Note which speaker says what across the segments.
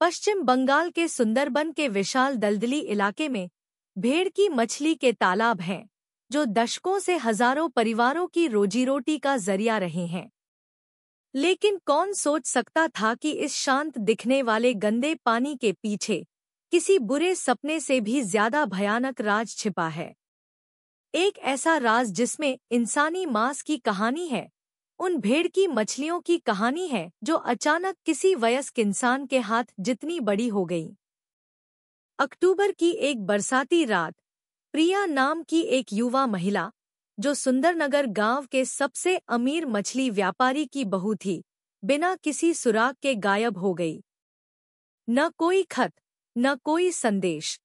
Speaker 1: पश्चिम बंगाल के सुंदरबन के विशाल दलदली इलाके में भेड़ की मछली के तालाब हैं, जो दशकों से हजारों परिवारों की रोजी-रोटी का जरिया रहे हैं। लेकिन कौन सोच सकता था कि इस शांत दिखने वाले गंदे पानी के पीछे किसी बुरे सपने से भी ज्यादा भयानक राज छिपा है। एक ऐसा राज जिसमें इंसानी मांस की कहानी है, उन भेड़ की मछलियों की कहानी है जो अचानक किसी वयस्क इंसान के हाथ जितनी बड़ी हो गई। अक्टूबर की एक बरसाती रात, प्रिया नाम की एक युवा महिला, जो सुंदरनगर गांव के सबसे अमीर मछली व्यापारी की बहू थी, बिना किसी सुराग के गायब हो गई। न कोई खत, न कोई संदेश,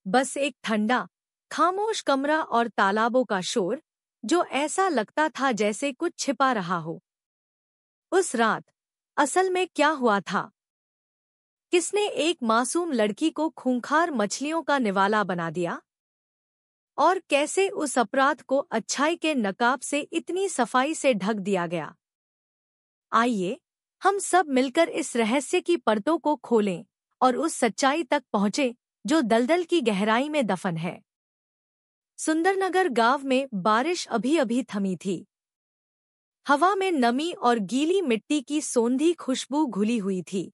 Speaker 1: बस एक ठंडा, खामोश कमरा और तालाबों का शोर, जो ऐसा लगता था जैसे कुछ छिपा रहा हो। उस रात असल में क्या हुआ था? किसने एक मासूम लड़की को खूंखार मछलियों का निवाला बना दिया? और कैसे उस अपराध को अच्छाई के नकाब से इतनी सफाई से ढक दिया गया? आइए, हम सब मिलकर इस रहस्य की परतों को खोलें और उस सच्चाई तक पहुंचे जो दलदल की गहराई में दफन है। सुंदरनगर गांव में बारिश अभी अभी थमी थी। हवा में नमी और गीली मिट्टी की सोंधी खुशबू घुली हुई थी।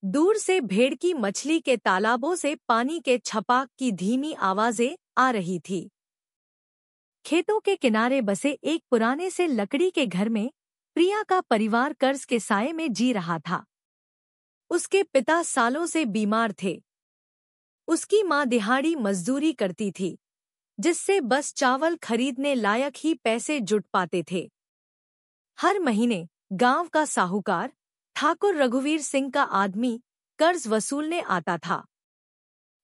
Speaker 1: दूर से भेड़ की मछली के तालाबों से पानी के छपाक की धीमी आवाजें आ रही थी। खेतों के किनारे बसे एक पुराने से लकड़ी के घर में प्रिया का परिवार कर्ज के साए में जी रहा था। उसके पिता सालों से बीमार थे। उसकी मां दिहाड़ी मजदूरी करती थी, जिससे बस चावल खरीदने लायक ही पैसे जुट पाते थे। हर महीने गांव का साहूकार ठाकुर रघुवीर सिंह का आदमी कर्ज वसूलने आता था।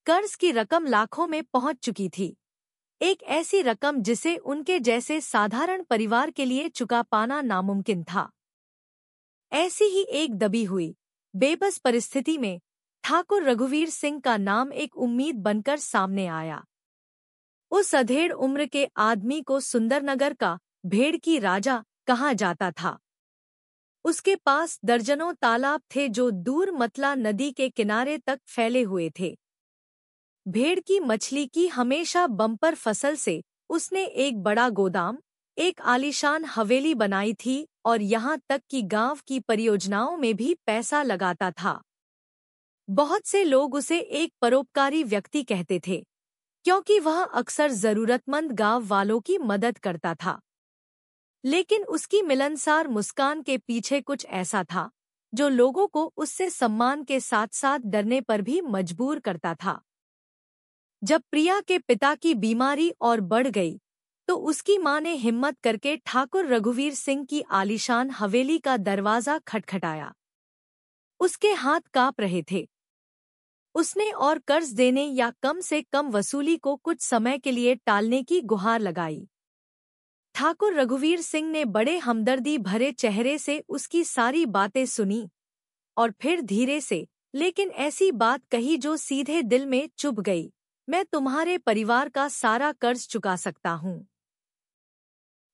Speaker 1: कर्ज की रकम लाखों में पहुंच चुकी थी, एक ऐसी रकम जिसे उनके जैसे साधारण परिवार के लिए चुका पाना नामुमकिन था। ऐसी ही एक दबी हुई, बेबस परिस्थिति में ठाकुर रघुवीर सिंह का नाम एक उम्मीद बनकर सामने आया। उस अधेड़ उम्र के आदमी को सुंदरनगर का भेड़ की राजा कहा जाता था। उसके पास दर्जनों तालाब थे जो दूर मतला नदी के किनारे तक फैले हुए थे। भेड़ की मछली की हमेशा बम्पर फसल से उसने एक बड़ा गोदाम, एक आलीशान हवेली बनाई थी और यहाँ तक कि गांव की परियोजनाओं में भी पैसा लगाता था। बहुत से लोग उसे एक परोपकारी व्यक्ति कहते थे, क्योंकि वह अक्सर जरूरतमंद गांव वालों की मदद करता था। लेकिन उसकी मिलनसार मुस्कान के पीछे कुछ ऐसा था जो लोगों को उससे सम्मान के साथ साथ डरने पर भी मजबूर करता था। जब प्रिया के पिता की बीमारी और बढ़ गई, तो उसकी मां ने हिम्मत करके ठाकुर रघुवीर सिंह की आलीशान हवेली का दरवाजा खटखटाया। उसके हाथ कांप रहे थे। उसने और कर्ज देने या कम से कम वसूली को कुछ समय के लिए टालने की गुहार लगाई। ठाकुर रघुवीर सिंह ने बड़े हमदर्दी भरे चेहरे से उसकी सारी बातें सुनी और फिर धीरे से लेकिन ऐसी बात कही जो सीधे दिल में चुभ गई, मैं तुम्हारे परिवार का सारा कर्ज चुका सकता हूँ।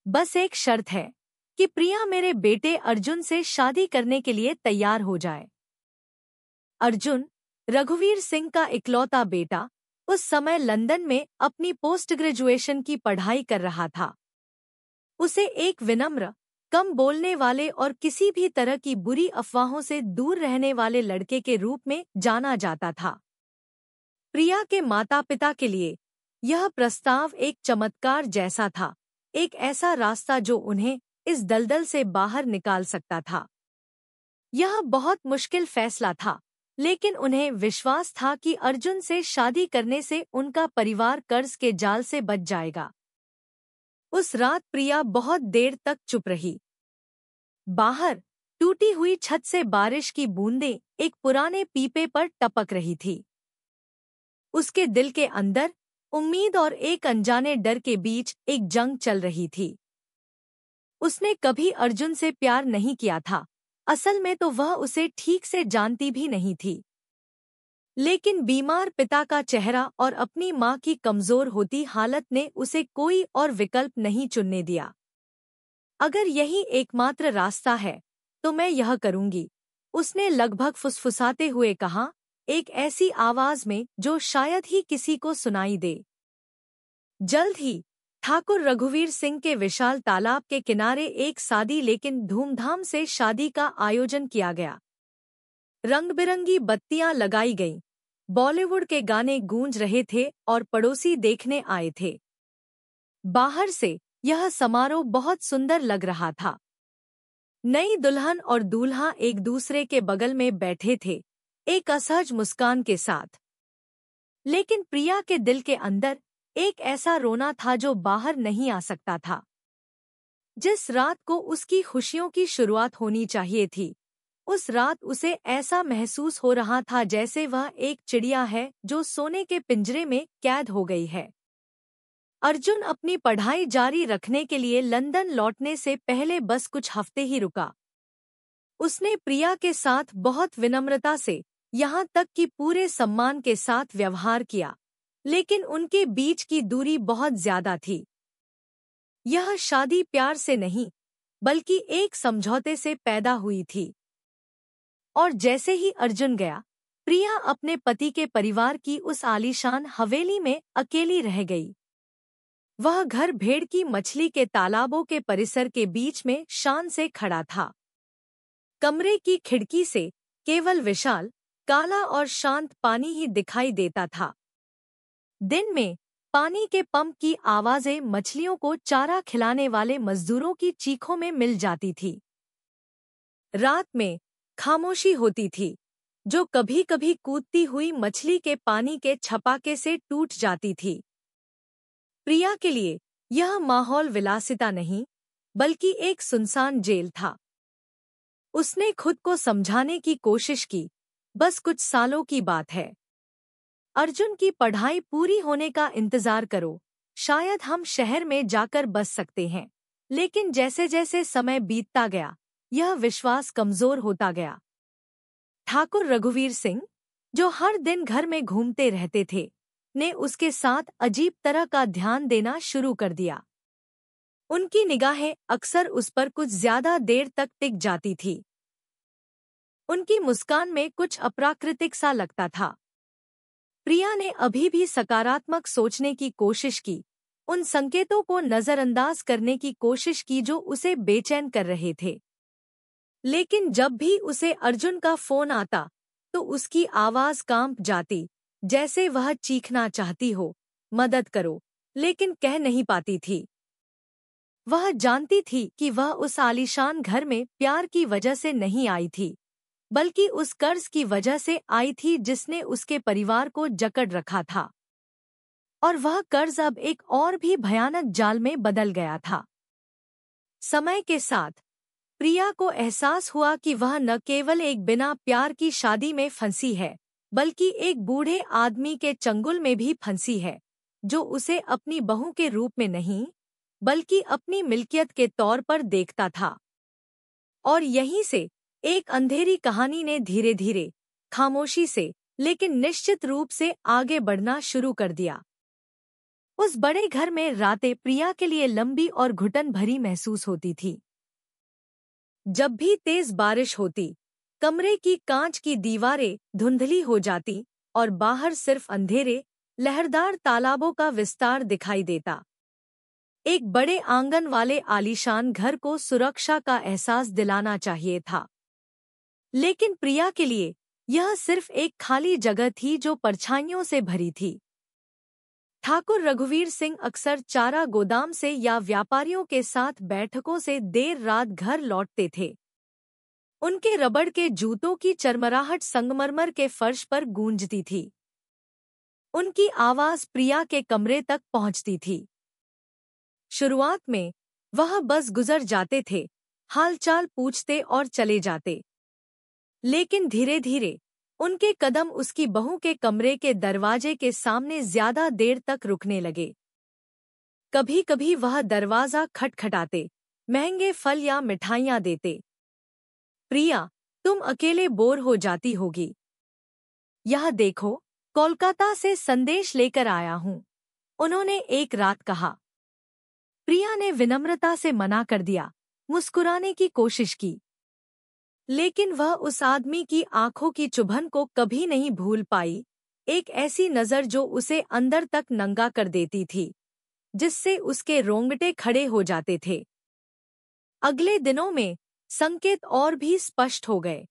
Speaker 1: बस एक शर्त है कि प्रिया मेरे बेटे अर्जुन से शादी करने के लिए तैयार हो जाए। अर्जुन, रघुवीर सिंह का इकलौता बेटा, उस समय लंदन में अपनी पोस्ट ग्रेजुएशन की पढ़ाई कर रहा था। उसे एक विनम्र, कम बोलने वाले और किसी भी तरह की बुरी अफवाहों से दूर रहने वाले लड़के के रूप में जाना जाता था। प्रिया के माता-पिता के लिए यह प्रस्ताव एक चमत्कार जैसा था, एक ऐसा रास्ता जो उन्हें इस दलदल से बाहर निकाल सकता था। यह बहुत मुश्किल फैसला था, लेकिन उन्हें विश्वास था कि अर्जुन से शादी करने से उनका परिवार कर्ज के जाल से बच जाएगा। उस रात प्रिया बहुत देर तक चुप रही। बाहर टूटी हुई छत से बारिश की बूंदें एक पुराने पीपे पर टपक रही थी। उसके दिल के अंदर उम्मीद और एक अनजाने डर के बीच एक जंग चल रही थी। उसने कभी अर्जुन से प्यार नहीं किया था, असल में तो वह उसे ठीक से जानती भी नहीं थी। लेकिन बीमार पिता का चेहरा और अपनी मां की कमजोर होती हालत ने उसे कोई और विकल्प नहीं चुनने दिया। अगर यही एकमात्र रास्ता है, तो मैं यह करूंगी, उसने लगभग फुसफुसाते हुए कहा, एक ऐसी आवाज में जो शायद ही किसी को सुनाई दे। जल्द ही ठाकुर रघुवीर सिंह के विशाल तालाब के किनारे एक सादी लेकिन धूमधाम से शादी का आयोजन किया गया। रंग-बिरंगी बत्तियां लगाई गईं, बॉलीवुड के गाने गूंज रहे थे और पड़ोसी देखने आए थे। बाहर से यह समारोह बहुत सुंदर लग रहा था। नई दुल्हन और दूल्हा एक दूसरे के बगल में बैठे थे, एक असहज मुस्कान के साथ। लेकिन प्रिया के दिल के अंदर एक ऐसा रोना था जो बाहर नहीं आ सकता था। जिस रात को उसकी खुशियों की शुरुआत होनी चाहिए थी, उस रात उसे ऐसा महसूस हो रहा था जैसे वह एक चिड़िया है जो सोने के पिंजरे में कैद हो गई है। अर्जुन अपनी पढ़ाई जारी रखने के लिए लंदन लौटने से पहले बस कुछ हफ्ते ही रुका। उसने प्रिया के साथ बहुत विनम्रता से, यहाँ तक कि पूरे सम्मान के साथ व्यवहार किया, लेकिन उनके बीच की दूरी बहुत ज्यादा थी। यह शादी प्यार से नहीं, बल्कि एक समझौते से पैदा हुई थी। और जैसे ही अर्जुन गया, प्रिया अपने पति के परिवार की उस आलीशान हवेली में अकेली रह गई। वह घर भेड़ की मछली के तालाबों के परिसर के बीच में शान से खड़ा था। कमरे की खिड़की से केवल विशाल, काला और शांत पानी ही दिखाई देता था। दिन में पानी के पंप की आवाजें मछलियों को चारा खिलाने वाले मजदूरों की चीखों में मिल जाती थी। रात में खामोशी होती थी, जो कभी-कभी कूदती हुई मछली के पानी के छपाके से टूट जाती थी। प्रिया के लिए यह माहौल विलासिता नहीं, बल्कि एक सुनसान जेल था। उसने खुद को समझाने की कोशिश की, बस कुछ सालों की बात है। अर्जुन की पढ़ाई पूरी होने का इंतजार करो, शायद हम शहर में जाकर बस सकते हैं। लेकिन जैसे जैसे समय बीतता गया, यह विश्वास कमजोर होता गया। ठाकुर रघुवीर सिंह, जो हर दिन घर में घूमते रहते थे, ने उसके साथ अजीब तरह का ध्यान देना शुरू कर दिया। उनकी निगाहें अक्सर उस पर कुछ ज्यादा देर तक टिक जाती थी। उनकी मुस्कान में कुछ अप्राकृतिक सा लगता था। प्रिया ने अभी भी सकारात्मक सोचने की कोशिश की, उन संकेतों को नजरअंदाज करने की कोशिश की जो उसे बेचैन कर रहे थे। लेकिन जब भी उसे अर्जुन का फोन आता, तो उसकी आवाज कांप जाती, जैसे वह चीखना चाहती हो, मदद करो, लेकिन कह नहीं पाती थी। वह जानती थी कि वह उस आलीशान घर में प्यार की वजह से नहीं आई थी, बल्कि उस कर्ज की वजह से आई थी जिसने उसके परिवार को जकड़ रखा था। और वह कर्ज अब एक और भी भयानक जाल में बदल गया था। समय के साथ प्रिया को एहसास हुआ कि वह न केवल एक बिना प्यार की शादी में फंसी है, बल्कि एक बूढ़े आदमी के चंगुल में भी फंसी है, जो उसे अपनी बहू के रूप में नहीं, बल्कि अपनी मिल्कियत के तौर पर देखता था। और यहीं से एक अंधेरी कहानी ने धीरे धीरे, खामोशी से, लेकिन निश्चित रूप से आगे बढ़ना शुरू कर दिया। उस बड़े घर में रातें प्रिया के लिए लंबी और घुटन भरी महसूस होती थी। जब भी तेज बारिश होती, कमरे की कांच की दीवारें धुंधली हो जाती और बाहर सिर्फ अंधेरे, लहरदार तालाबों का विस्तार दिखाई देता। एक बड़े आंगन वाले आलीशान घर को सुरक्षा का एहसास दिलाना चाहिए था, लेकिन प्रिया के लिए यह सिर्फ एक खाली जगह थी जो परछाइयों से भरी थी। ठाकुर रघुवीर सिंह अक्सर चारा गोदाम से या व्यापारियों के साथ बैठकों से देर रात घर लौटते थे। उनके रबड़ के जूतों की चरमराहट संगमरमर के फर्श पर गूंजती थी। उनकी आवाज प्रिया के कमरे तक पहुंचती थी। शुरुआत में वह बस गुजर जाते थे, हालचाल पूछते और चले जाते। लेकिन धीरे धीरे उनके कदम उसकी बहू के कमरे के दरवाजे के सामने ज्यादा देर तक रुकने लगे। कभी कभी वह दरवाजा खटखटाते, महंगे फल या मिठाइयाँ देते। प्रिया, तुम अकेले बोर हो जाती होगी। यह देखो, कोलकाता से संदेश लेकर आया हूँ, उन्होंने एक रात कहा। प्रिया ने विनम्रता से मना कर दिया, मुस्कुराने की कोशिश की। लेकिन वह उस आदमी की आंखों की चुभन को कभी नहीं भूल पाई, एक ऐसी नज़र जो उसे अंदर तक नंगा कर देती थी, जिससे उसके रोंगटे खड़े हो जाते थे। अगले दिनों में संकेत और भी स्पष्ट हो गए।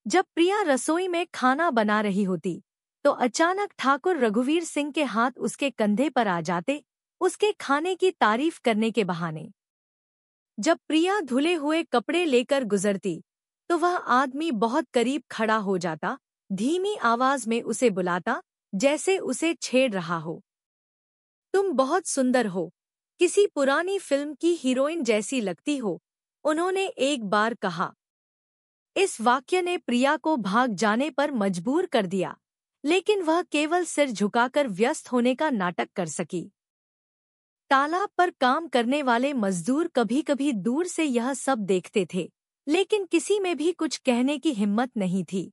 Speaker 1: जब प्रिया रसोई में खाना बना रही होती, तो अचानक ठाकुर रघुवीर सिंह के हाथ उसके कंधे पर आ जाते, उसके खाने की तारीफ करने के बहाने। जब प्रिया धुले हुए कपड़े लेकर गुजरती, तो वह आदमी बहुत करीब खड़ा हो जाता, धीमी आवाज में उसे बुलाता, जैसे उसे छेड़ रहा हो। तुम बहुत सुंदर हो, किसी पुरानी फिल्म की हीरोइन जैसी लगती हो, उन्होंने एक बार कहा। इस वाक्य ने प्रिया को भाग जाने पर मजबूर कर दिया, लेकिन वह केवल सिर झुकाकर व्यस्त होने का नाटक कर सकी। तालाब पर काम करने वाले मजदूर कभी-कभी दूर से यह सब देखते थे, लेकिन किसी में भी कुछ कहने की हिम्मत नहीं थी।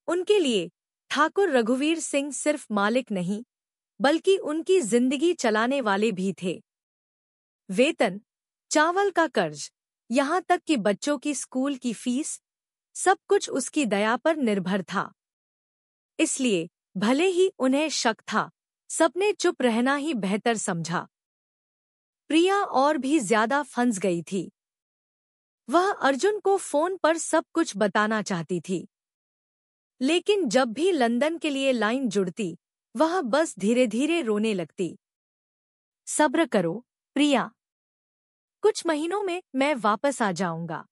Speaker 1: उनके लिए ठाकुर रघुवीर सिंह सिर्फ मालिक नहीं, बल्कि उनकी जिंदगी चलाने वाले भी थे। वेतन, चावल का कर्ज, यहाँ तक कि बच्चों की स्कूल की फीस, सब कुछ उसकी दया पर निर्भर था। इसलिए भले ही उन्हें शक था, सबने चुप रहना ही बेहतर समझा। प्रिया और भी ज्यादा फंस गई थी। वह अर्जुन को फोन पर सब कुछ बताना चाहती थी, लेकिन जब भी लंदन के लिए लाइन जुड़ती, वह बस धीरे धीरे रोने लगती। सब्र करो, प्रिया। कुछ महीनों में मैं वापस आ जाऊंगा।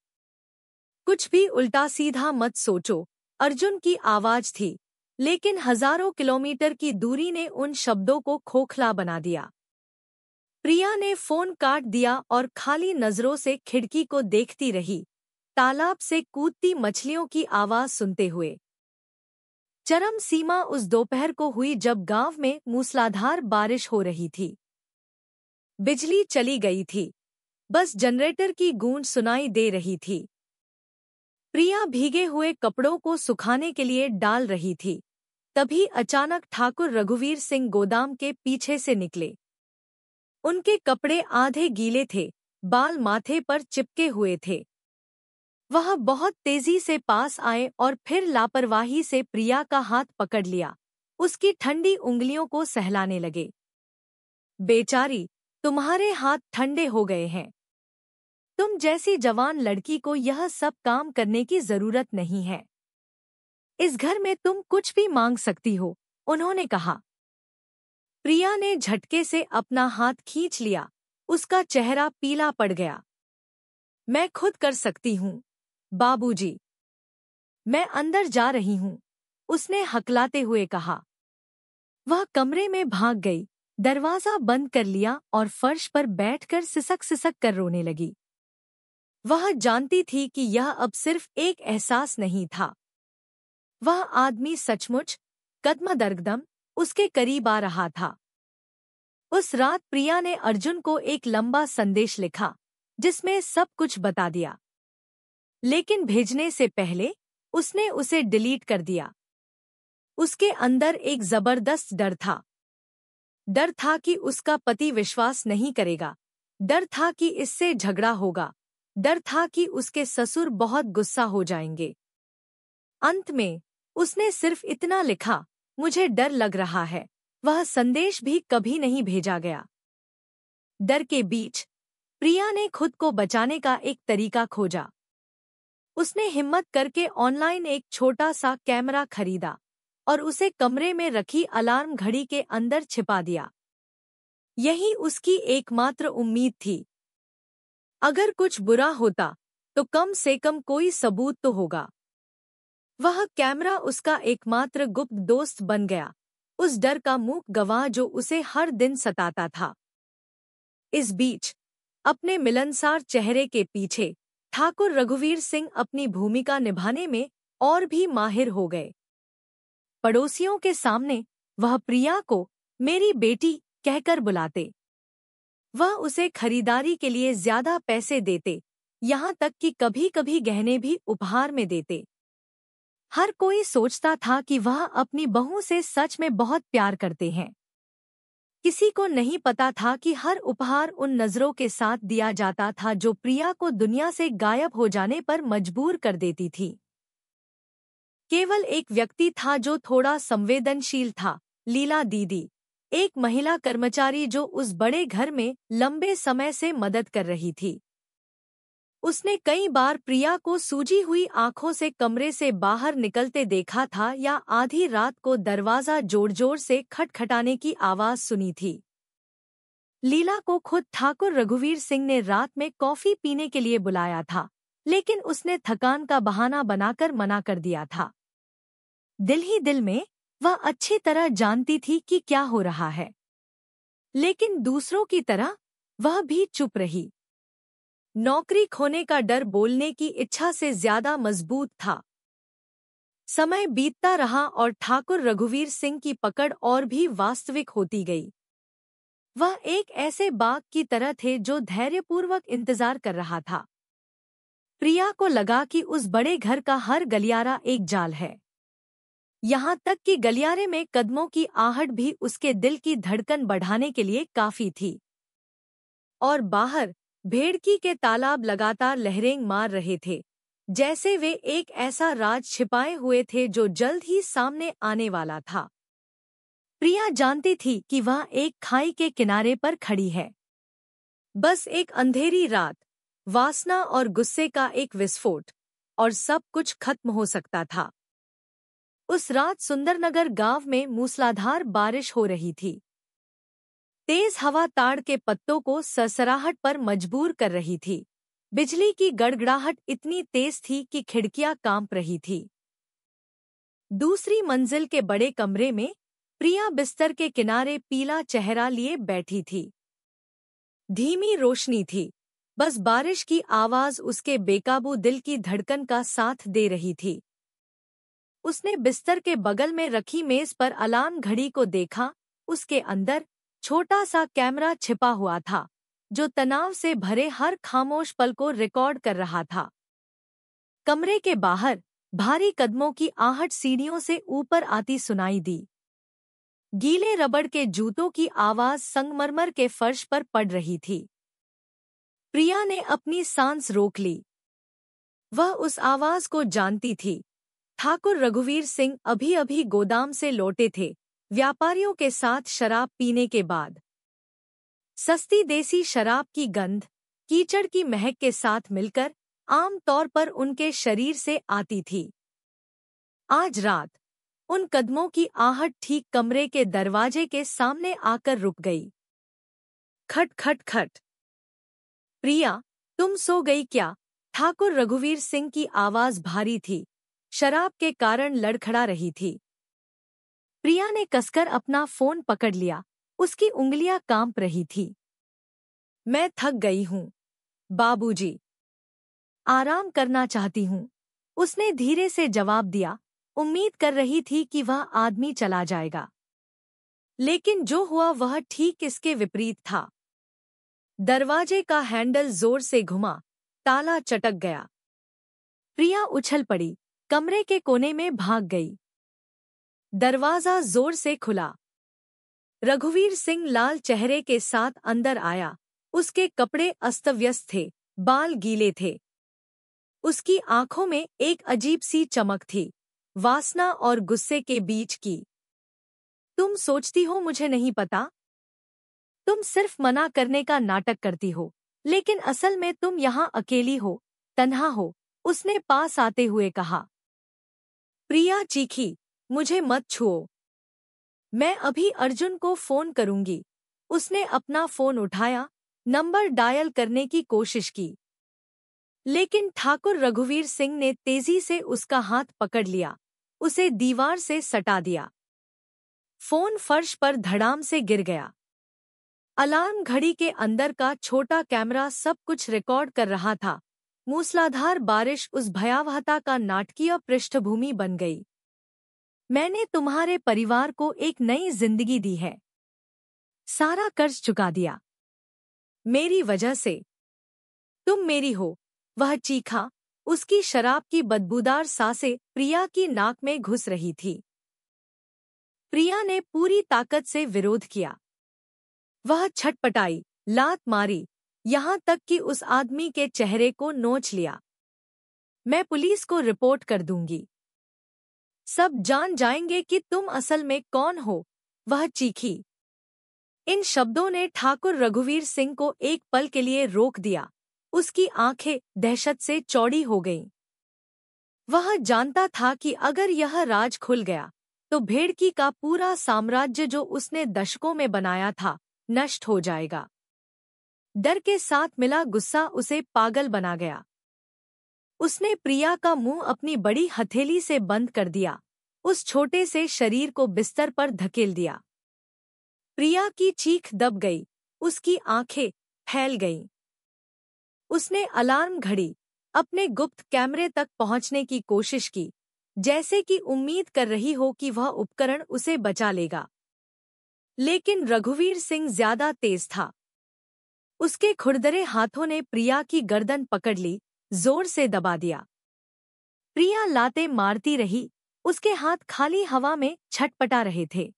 Speaker 1: कुछ भी उल्टा सीधा मत सोचो, अर्जुन की आवाज थी, लेकिन हजारों किलोमीटर की दूरी ने उन शब्दों को खोखला बना दिया। प्रिया ने फोन काट दिया और खाली नजरों से खिड़की को देखती रही, तालाब से कूदती मछलियों की आवाज सुनते हुए। चरम सीमा उस दोपहर को हुई जब गांव में मूसलाधार बारिश हो रही थी। बिजली चली गई थी, बस जनरेटर की गूंज सुनाई दे रही थी। प्रिया भीगे हुए कपड़ों को सुखाने के लिए डाल रही थी, तभी अचानक ठाकुर रघुवीर सिंह गोदाम के पीछे से निकले। उनके कपड़े आधे गीले थे, बाल माथे पर चिपके हुए थे। वह बहुत तेजी से पास आए और फिर लापरवाही से प्रिया का हाथ पकड़ लिया, उसकी ठंडी उंगलियों को सहलाने लगे। बेचारी, तुम्हारे हाथ ठंडे हो गए हैं। तुम जैसी जवान लड़की को यह सब काम करने की जरूरत नहीं है। इस घर में तुम कुछ भी मांग सकती हो, उन्होंने कहा। प्रिया ने झटके से अपना हाथ खींच लिया, उसका चेहरा पीला पड़ गया। मैं खुद कर सकती हूँ, बाबूजी। मैं अंदर जा रही हूँ, उसने हकलाते हुए कहा। वह कमरे में भाग गई, दरवाजा बंद कर लिया और फर्श पर बैठकर सिसक सिसक कर रोने लगी। वह जानती थी कि यह अब सिर्फ एक एहसास नहीं था। वह आदमी सचमुच कदम-दर-कदम उसके करीब आ रहा था। उस रात प्रिया ने अर्जुन को एक लंबा संदेश लिखा, जिसमें सब कुछ बता दिया। लेकिन भेजने से पहले उसने उसे डिलीट कर दिया। उसके अंदर एक जबरदस्त डर था। डर था कि उसका पति विश्वास नहीं करेगा, डर था कि इससे झगड़ा होगा, डर था कि उसके ससुर बहुत गुस्सा हो जाएंगे। अंत में उसने सिर्फ इतना लिखा, मुझे डर लग रहा है। वह संदेश भी कभी नहीं भेजा गया। डर के बीच प्रिया ने खुद को बचाने का एक तरीका खोजा। उसने हिम्मत करके ऑनलाइन एक छोटा सा कैमरा खरीदा और उसे कमरे में रखी अलार्म घड़ी के अंदर छिपा दिया। यही उसकी एकमात्र उम्मीद थी। अगर कुछ बुरा होता तो कम से कम कोई सबूत तो होगा। वह कैमरा उसका एकमात्र गुप्त दोस्त बन गया, उस डर का मूक गवाह जो उसे हर दिन सताता था। इस बीच अपने मिलनसार चेहरे के पीछे ठाकुर रघुवीर सिंह अपनी भूमिका निभाने में और भी माहिर हो गए। पड़ोसियों के सामने वह प्रिया को मेरी बेटी कहकर बुलाते। वह उसे खरीदारी के लिए ज्यादा पैसे देते, यहाँ तक कि कभी-कभी गहने भी उपहार में देते। हर कोई सोचता था कि वह अपनी बहू से सच में बहुत प्यार करते हैं। किसी को नहीं पता था कि हर उपहार उन नजरों के साथ दिया जाता था जो प्रिया को दुनिया से गायब हो जाने पर मजबूर कर देती थी। केवल एक व्यक्ति था जो थोड़ा संवेदनशील था, लीला दीदी, एक महिला कर्मचारी जो उस बड़े घर में लंबे समय से मदद कर रही थी। उसने कई बार प्रिया को सूजी हुई आंखों से कमरे से बाहर निकलते देखा था या आधी रात को दरवाजा जोर जोर से खटखटाने की आवाज सुनी थी। लीला को खुद ठाकुर रघुवीर सिंह ने रात में कॉफी पीने के लिए बुलाया था, लेकिन उसने थकान का बहाना बनाकर मना कर दिया था। दिल ही दिल में वह अच्छी तरह जानती थी कि क्या हो रहा है, लेकिन दूसरों की तरह वह भी चुप रही। नौकरी खोने का डर बोलने की इच्छा से ज्यादा मजबूत था। समय बीतता रहा और ठाकुर रघुवीर सिंह की पकड़ और भी वास्तविक होती गई। वह एक ऐसे बाघ की तरह थे जो धैर्यपूर्वक इंतजार कर रहा था। प्रिया को लगा कि उस बड़े घर का हर गलियारा एक जाल है। यहाँ तक कि गलियारे में कदमों की आहट भी उसके दिल की धड़कन बढ़ाने के लिए काफी थी। और बाहर भेड़की के तालाब लगातार लहरें मार रहे थे, जैसे वे एक ऐसा राज छिपाए हुए थे जो जल्द ही सामने आने वाला था। प्रिया जानती थी कि वह एक खाई के किनारे पर खड़ी है। बस एक अंधेरी रात, वासना और गुस्से का एक विस्फोट, और सब कुछ खत्म हो सकता था। उस रात सुंदरनगर गांव में मूसलाधार बारिश हो रही थी। तेज हवा ताड़ के पत्तों को सरसराहट पर मजबूर कर रही थी। बिजली की गड़गड़ाहट इतनी तेज थी कि खिड़कियां कांप रही थी। दूसरी मंजिल के बड़े कमरे में प्रिया बिस्तर के किनारे पीला चेहरा लिए बैठी थी। धीमी रोशनी थी, बस बारिश की आवाज उसके बेकाबू दिल की धड़कन का साथ दे रही थी। उसने बिस्तर के बगल में रखी मेज पर अलार्म घड़ी को देखा। उसके अंदर छोटा सा कैमरा छिपा हुआ था, जो तनाव से भरे हर खामोश पल को रिकॉर्ड कर रहा था। कमरे के बाहर भारी कदमों की आहट सीढ़ियों से ऊपर आती सुनाई दी। गीले रबड़ के जूतों की आवाज संगमरमर के फर्श पर पड़ रही थी। प्रिया ने अपनी सांस रोक ली। वह उस आवाज को जानती थी। ठाकुर रघुवीर सिंह अभी अभी गोदाम से लौटे थे, व्यापारियों के साथ शराब पीने के बाद। सस्ती देसी शराब की गंध कीचड़ की महक के साथ मिलकर आम तौर पर उनके शरीर से आती थी। आज रात उन कदमों की आहट ठीक कमरे के दरवाजे के सामने आकर रुक गई। खट खट खट। प्रिया, तुम सो गई क्या? ठाकुर रघुवीर सिंह की आवाज भारी थी, शराब के कारण लड़खड़ा रही थी। प्रिया ने कसकर अपना फोन पकड़ लिया। उसकी उंगलियां कांप रही थी। मैं थक गई हूँ बाबूजी, आराम करना चाहती हूँ, उसने धीरे से जवाब दिया। उम्मीद कर रही थी कि वह आदमी चला जाएगा, लेकिन जो हुआ वह ठीक इसके विपरीत था। दरवाजे का हैंडल जोर से घुमा, ताला चटक गया। प्रिया उछल पड़ी, कमरे के कोने में भाग गई। दरवाजा जोर से खुला। रघुवीर सिंह लाल चेहरे के साथ अंदर आया। उसके कपड़े अस्तव्यस्त थे, बाल गीले थे। उसकी आंखों में एक अजीब सी चमक थी, वासना और गुस्से के बीच की। तुम सोचती हो मुझे नहीं पता? तुम सिर्फ मना करने का नाटक करती हो, लेकिन असल में तुम यहाँ अकेली हो, तन्हा हो, उसने पास आते हुए कहा। प्रिया चीखी, मुझे मत छुओ। मैं अभी अर्जुन को फोन करूंगी। उसने अपना फोन उठाया, नंबर डायल करने की कोशिश की, लेकिन ठाकुर रघुवीर सिंह ने तेजी से उसका हाथ पकड़ लिया, उसे दीवार से सटा दिया। फोन फर्श पर धड़ाम से गिर गया। अलार्म घड़ी के अंदर का छोटा कैमरा सब कुछ रिकॉर्ड कर रहा था। मूसलाधार बारिश उस भयावहता का नाटकीय पृष्ठभूमि बन गई। मैंने तुम्हारे परिवार को एक नई जिंदगी दी है, सारा कर्ज चुका दिया, मेरी वजह से। तुम मेरी हो, वह चीखा। उसकी शराब की बदबूदार सांसें प्रिया की नाक में घुस रही थी। प्रिया ने पूरी ताकत से विरोध किया। वह छटपटाई, लात मारी, यहाँ तक कि उस आदमी के चेहरे को नोच लिया। मैं पुलिस को रिपोर्ट कर दूंगी। सब जान जाएंगे कि तुम असल में कौन हो, वह चीखी। इन शब्दों ने ठाकुर रघुवीर सिंह को एक पल के लिए रोक दिया। उसकी आंखें दहशत से चौड़ी हो गईं। वह जानता था कि अगर यह राज खुल गया तो भेड़की का पूरा साम्राज्य जो उसने दशकों में बनाया था नष्ट हो जाएगा। डर के साथ मिला गुस्सा उसे पागल बना गया। उसने प्रिया का मुंह अपनी बड़ी हथेली से बंद कर दिया, उस छोटे से शरीर को बिस्तर पर धकेल दिया। प्रिया की चीख दब गई, उसकी आंखें फैल गईं। उसने अलार्म घड़ी, अपने गुप्त कैमरे तक पहुंचने की कोशिश की, जैसे कि उम्मीद कर रही हो कि वह उपकरण उसे बचा लेगा। लेकिन रघुवीर सिंह ज्यादा तेज था। उसके खुरदरे हाथों ने प्रिया की गर्दन पकड़ ली, जोर से दबा दिया। प्रिया लातें मारती रही, उसके हाथ खाली हवा में छटपटा रहे थे।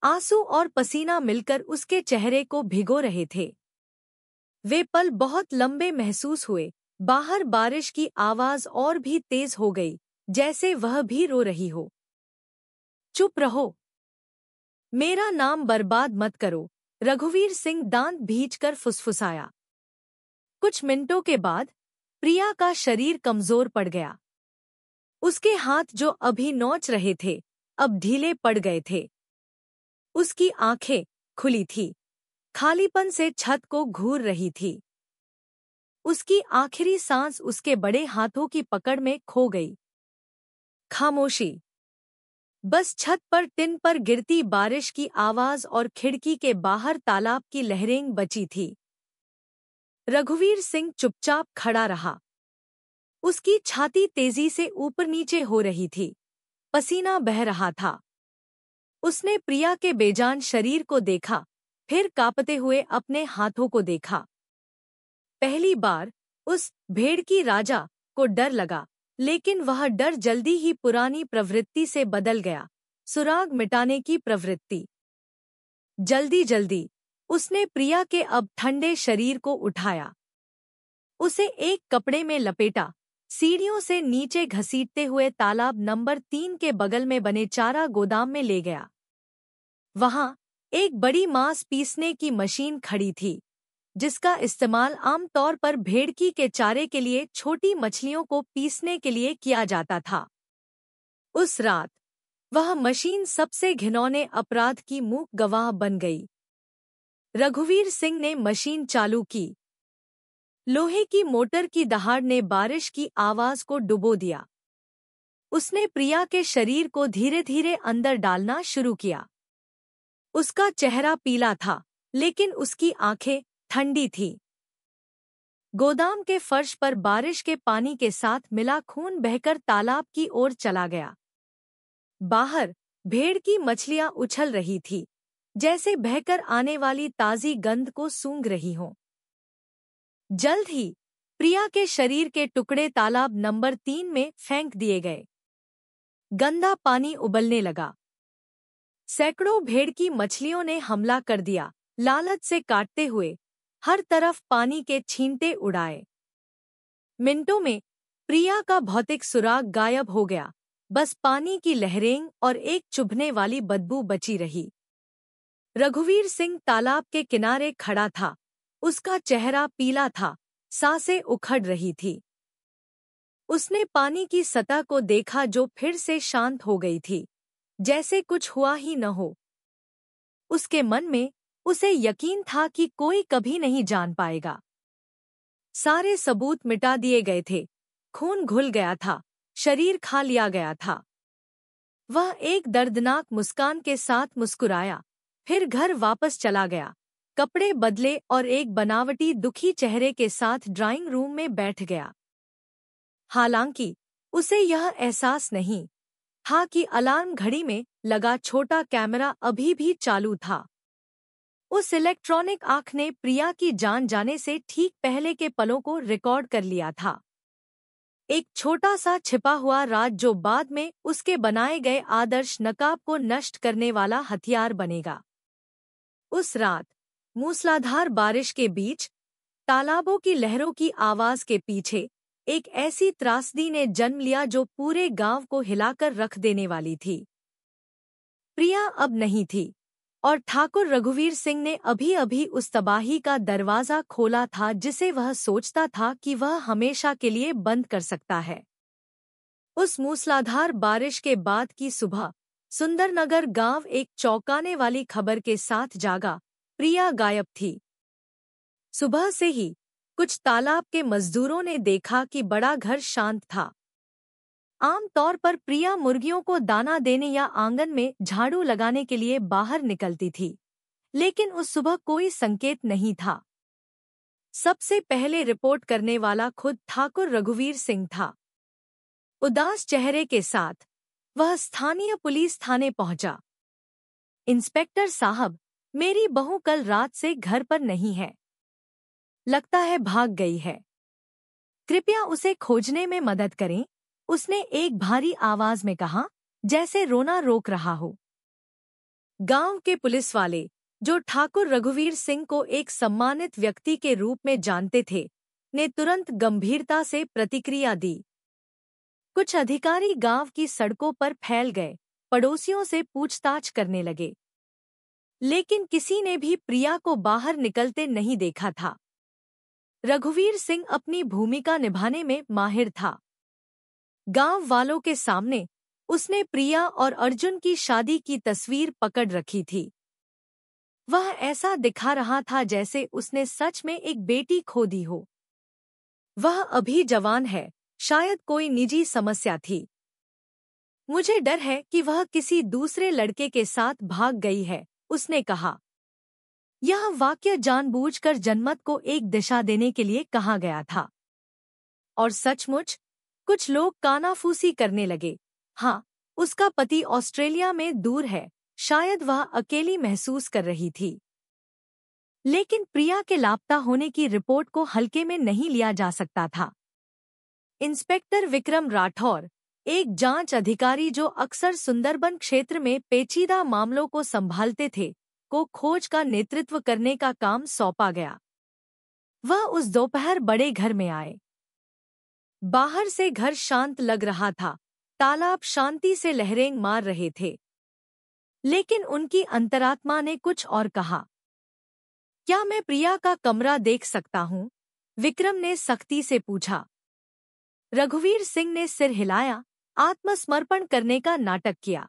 Speaker 1: आंसू और पसीना मिलकर उसके चेहरे को भिगो रहे थे। वे पल बहुत लंबे महसूस हुए। बाहर बारिश की आवाज और भी तेज हो गई, जैसे वह भी रो रही हो। चुप रहो, मेरा नाम बर्बाद मत करो, रघुवीर सिंह दांत भींचकर फुसफुसाया। कुछ मिनटों के बाद प्रिया का शरीर कमजोर पड़ गया। उसके हाथ जो अभी नोच रहे थे अब ढीले पड़ गए थे। उसकी आंखें खुली थी, खालीपन से छत को घूर रही थी। उसकी आखिरी सांस उसके बड़े हाथों की पकड़ में खो गई। खामोशी, बस छत पर टिन पर गिरती बारिश की आवाज और खिड़की के बाहर तालाब की लहरें बची थी। रघुवीर सिंह चुपचाप खड़ा रहा। उसकी छाती तेजी से ऊपर नीचे हो रही थी, पसीना बह रहा था। उसने प्रिया के बेजान शरीर को देखा, फिर कांपते हुए अपने हाथों को देखा। पहली बार उस भेड़की राजा को डर लगा, लेकिन वह डर जल्दी ही पुरानी प्रवृत्ति से बदल गया, सुराग मिटाने की प्रवृत्ति। जल्दी जल्दी उसने प्रिया के अब ठंडे शरीर को उठाया, उसे एक कपड़े में लपेटा, सीढ़ियों से नीचे घसीटते हुए तालाब नंबर 3 के बगल में बने चारा गोदाम में ले गया। वहां एक बड़ी मांस पीसने की मशीन खड़ी थी, जिसका इस्तेमाल आमतौर पर भेड़की के चारे के लिए छोटी मछलियों को पीसने के लिए किया जाता था। उस रात वह मशीन सबसे घिनौने अपराध की मूक गवाह बन गई। रघुवीर सिंह ने मशीन चालू की। लोहे की मोटर की दहाड़ ने बारिश की आवाज को डुबो दिया। उसने प्रिया के शरीर को धीरे धीरे अंदर डालना शुरू किया। उसका चेहरा पीला था, लेकिन उसकी आंखें ठंडी थीं। गोदाम के फर्श पर बारिश के पानी के साथ मिला खून बहकर तालाब की ओर चला गया। बाहर भेड़ की मछलियां उछल रही थी, जैसे बहकर आने वाली ताजी गंध को सूंघ रही हों। जल्द ही प्रिया के शरीर के टुकड़े तालाब नंबर 3 में फेंक दिए गए। गंदा पानी उबलने लगा। सैकड़ों भेड़ की मछलियों ने हमला कर दिया, लालच से काटते हुए हर तरफ पानी के छींटे उड़ाए। मिनटों में प्रिया का भौतिक सुराग गायब हो गया, बस पानी की लहरें और एक चुभने वाली बदबू बची रही। रघुवीर सिंह तालाब के किनारे खड़ा था, उसका चेहरा पीला था, सांसें उखड़ रही थी। उसने पानी की सतह को देखा जो फिर से शांत हो गई थी, जैसे कुछ हुआ ही न हो। उसके मन में उसे यकीन था कि कोई कभी नहीं जान पाएगा। सारे सबूत मिटा दिए गए थे, खून घुल गया था, शरीर खा लिया गया था। वह एक दर्दनाक मुस्कान के साथ मुस्कुराया, फिर घर वापस चला गया, कपड़े बदले और एक बनावटी दुखी चेहरे के साथ ड्राइंग रूम में बैठ गया। हालांकि उसे यह एहसास नहीं था कि अलार्म घड़ी में लगा छोटा कैमरा अभी भी चालू था। उस इलेक्ट्रॉनिक आंख ने प्रिया की जान जाने से ठीक पहले के पलों को रिकॉर्ड कर लिया था। एक छोटा सा छिपा हुआ राज जो बाद में उसके बनाए गए आदर्श नकाब को नष्ट करने वाला हथियार बनेगा। उस रात मूसलाधार बारिश के बीच तालाबों की लहरों की आवाज के पीछे एक ऐसी त्रासदी ने जन्म लिया जो पूरे गांव को हिलाकर रख देने वाली थी। प्रिया अब नहीं थी और ठाकुर रघुवीर सिंह ने अभी अभी उस तबाही का दरवाजा खोला था जिसे वह सोचता था कि वह हमेशा के लिए बंद कर सकता है। उस मूसलाधार बारिश के बाद की सुबह सुंदरनगर गांव एक चौंकाने वाली खबर के साथ जागा। प्रिया गायब थी। सुबह से ही कुछ तालाब के मजदूरों ने देखा कि बड़ा घर शांत था। आम तौर पर प्रिया मुर्गियों को दाना देने या आंगन में झाड़ू लगाने के लिए बाहर निकलती थी, लेकिन उस सुबह कोई संकेत नहीं था। सबसे पहले रिपोर्ट करने वाला खुद ठाकुर रघुवीर सिंह था। उदास चेहरे के साथ वह स्थानीय पुलिस थाने पहुंचा। इंस्पेक्टर साहब, मेरी बहू कल रात से घर पर नहीं है। लगता है भाग गई है। कृपया उसे खोजने में मदद करें, उसने एक भारी आवाज में कहा, जैसे रोना रोक रहा हो। गांव के पुलिस वाले, जो ठाकुर रघुवीर सिंह को एक सम्मानित व्यक्ति के रूप में जानते थे, ने तुरंत गंभीरता से प्रतिक्रिया दी। कुछ अधिकारी गांव की सड़कों पर फैल गए, पड़ोसियों से पूछताछ करने लगे, लेकिन किसी ने भी प्रिया को बाहर निकलते नहीं देखा था। रघुवीर सिंह अपनी भूमिका निभाने में माहिर था। गांव वालों के सामने उसने प्रिया और अर्जुन की शादी की तस्वीर पकड़ रखी थी। वह ऐसा दिखा रहा था जैसे उसने सच में एक बेटी खो दी हो। वह अभी जवान है, शायद कोई निजी समस्या थी। मुझे डर है कि वह किसी दूसरे लड़के के साथ भाग गई है, उसने कहा। यह वाक्य जानबूझकर जनमत को एक दिशा देने के लिए कहा गया था। और सचमुच कुछ लोग कानाफूसी करने लगे। हाँ, उसका पति ऑस्ट्रेलिया में दूर है, शायद वह अकेली महसूस कर रही थी। लेकिन प्रिया के लापता होने की रिपोर्ट को हल्के में नहीं लिया जा सकता था। इंस्पेक्टर विक्रम राठौर, एक जांच अधिकारी जो अक्सर सुंदरबन क्षेत्र में पेचीदा मामलों को संभालते थे, को खोज का नेतृत्व करने का काम सौंपा गया। वह उस दोपहर बड़े घर में आए। बाहर से घर शांत लग रहा था, तालाब शांति से लहरें मार रहे थे, लेकिन उनकी अंतरात्मा ने कुछ और कहा। क्या मैं प्रिया का कमरा देख सकता हूँ? विक्रम ने सख्ती से पूछा। रघुवीर सिंह ने सिर हिलाया, आत्मसमर्पण करने का नाटक किया।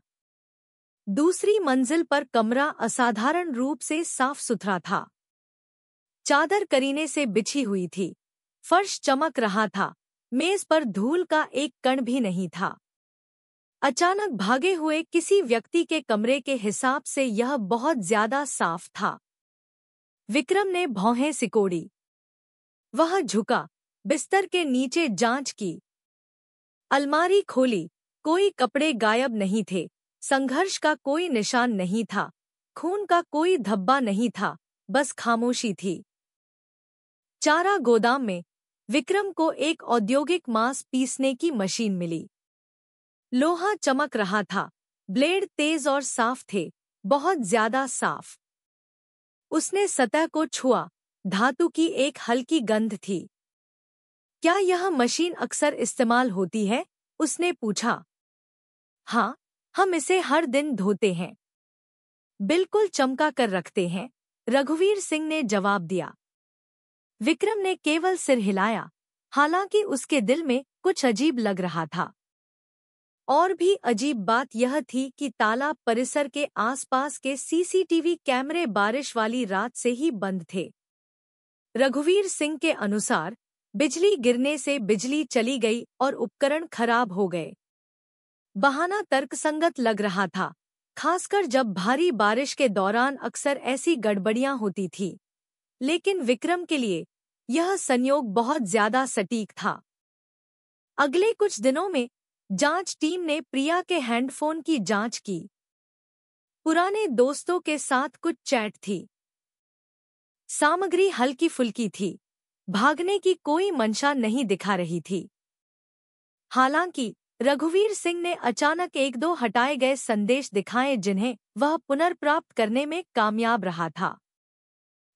Speaker 1: दूसरी मंजिल पर कमरा असाधारण रूप से साफ सुथरा था। चादर करीने से बिछी हुई थी, फर्श चमक रहा था, मेज पर धूल का एक कण भी नहीं था। अचानक भागे हुए किसी व्यक्ति के कमरे के हिसाब से यह बहुत ज्यादा साफ था। विक्रम ने भौहें सिकोड़ी। वह झुका, बिस्तर के नीचे जांच की। अलमारी खोली, कोई कपड़े गायब नहीं थे, संघर्ष का कोई निशान नहीं था, खून का कोई धब्बा नहीं था, बस खामोशी थी। चारा गोदाम में विक्रम को एक औद्योगिक मांस पीसने की मशीन मिली। लोहा चमक रहा था, ब्लेड तेज और साफ थे, बहुत ज्यादा साफ। उसने सतह को छुआ, धातु की एक हल्की गंध थी। क्या यह मशीन अक्सर इस्तेमाल होती है? उसने पूछा। हाँ, हम इसे हर दिन धोते हैं। बिल्कुल चमका कर रखते हैं, रघुवीर सिंह ने जवाब दिया। विक्रम ने केवल सिर हिलाया, हालांकि उसके दिल में कुछ अजीब लग रहा था। और भी अजीब बात यह थी कि तालाब परिसर के आसपास के सीसीटीवी कैमरे बारिश वाली रात से ही बंद थे। रघुवीर सिंह के अनुसार बिजली गिरने से बिजली चली गई और उपकरण खराब हो गए। बहाना तर्कसंगत लग रहा था, खासकर जब भारी बारिश के दौरान अक्सर ऐसी गड़बड़ियां होती थी। लेकिन विक्रम के लिए यह संयोग बहुत ज्यादा सटीक था। अगले कुछ दिनों में जांच टीम ने प्रिया के हैंडफोन की जांच की। पुराने दोस्तों के साथ कुछ चैट थी। सामग्री हल्की फुल्की थी, भागने की कोई मंशा नहीं दिखा रही थी। हालांकि रघुवीर सिंह ने अचानक एक दो हटाए गए संदेश दिखाए जिन्हें वह पुनर्प्राप्त करने में कामयाब रहा था।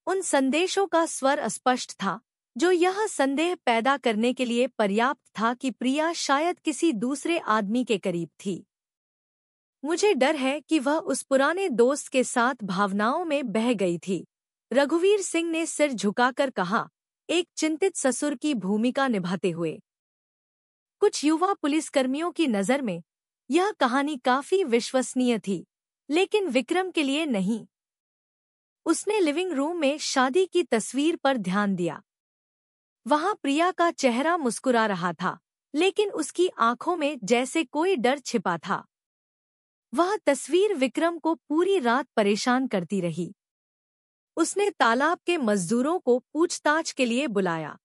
Speaker 1: उन संदेशों का स्वर अस्पष्ट था, जो यह संदेह पैदा करने के लिए पर्याप्त था कि प्रिया शायद किसी दूसरे आदमी के करीब थी। मुझे डर है कि वह उस पुराने दोस्त के साथ भावनाओं में बह गई थी, रघुवीर सिंह ने सिर झुकाकर कहा, एक चिंतित ससुर की भूमिका निभाते हुए। कुछ युवा पुलिसकर्मियों की नज़र में यह कहानी काफी विश्वसनीय थी, लेकिन विक्रम के लिए नहीं। उसने लिविंग रूम में शादी की तस्वीर पर ध्यान दिया। वहां प्रिया का चेहरा मुस्कुरा रहा था, लेकिन उसकी आंखों में जैसे कोई डर छिपा था। वह तस्वीर विक्रम को पूरी रात परेशान करती रही। उसने तालाब के मजदूरों को पूछताछ के लिए बुलाया।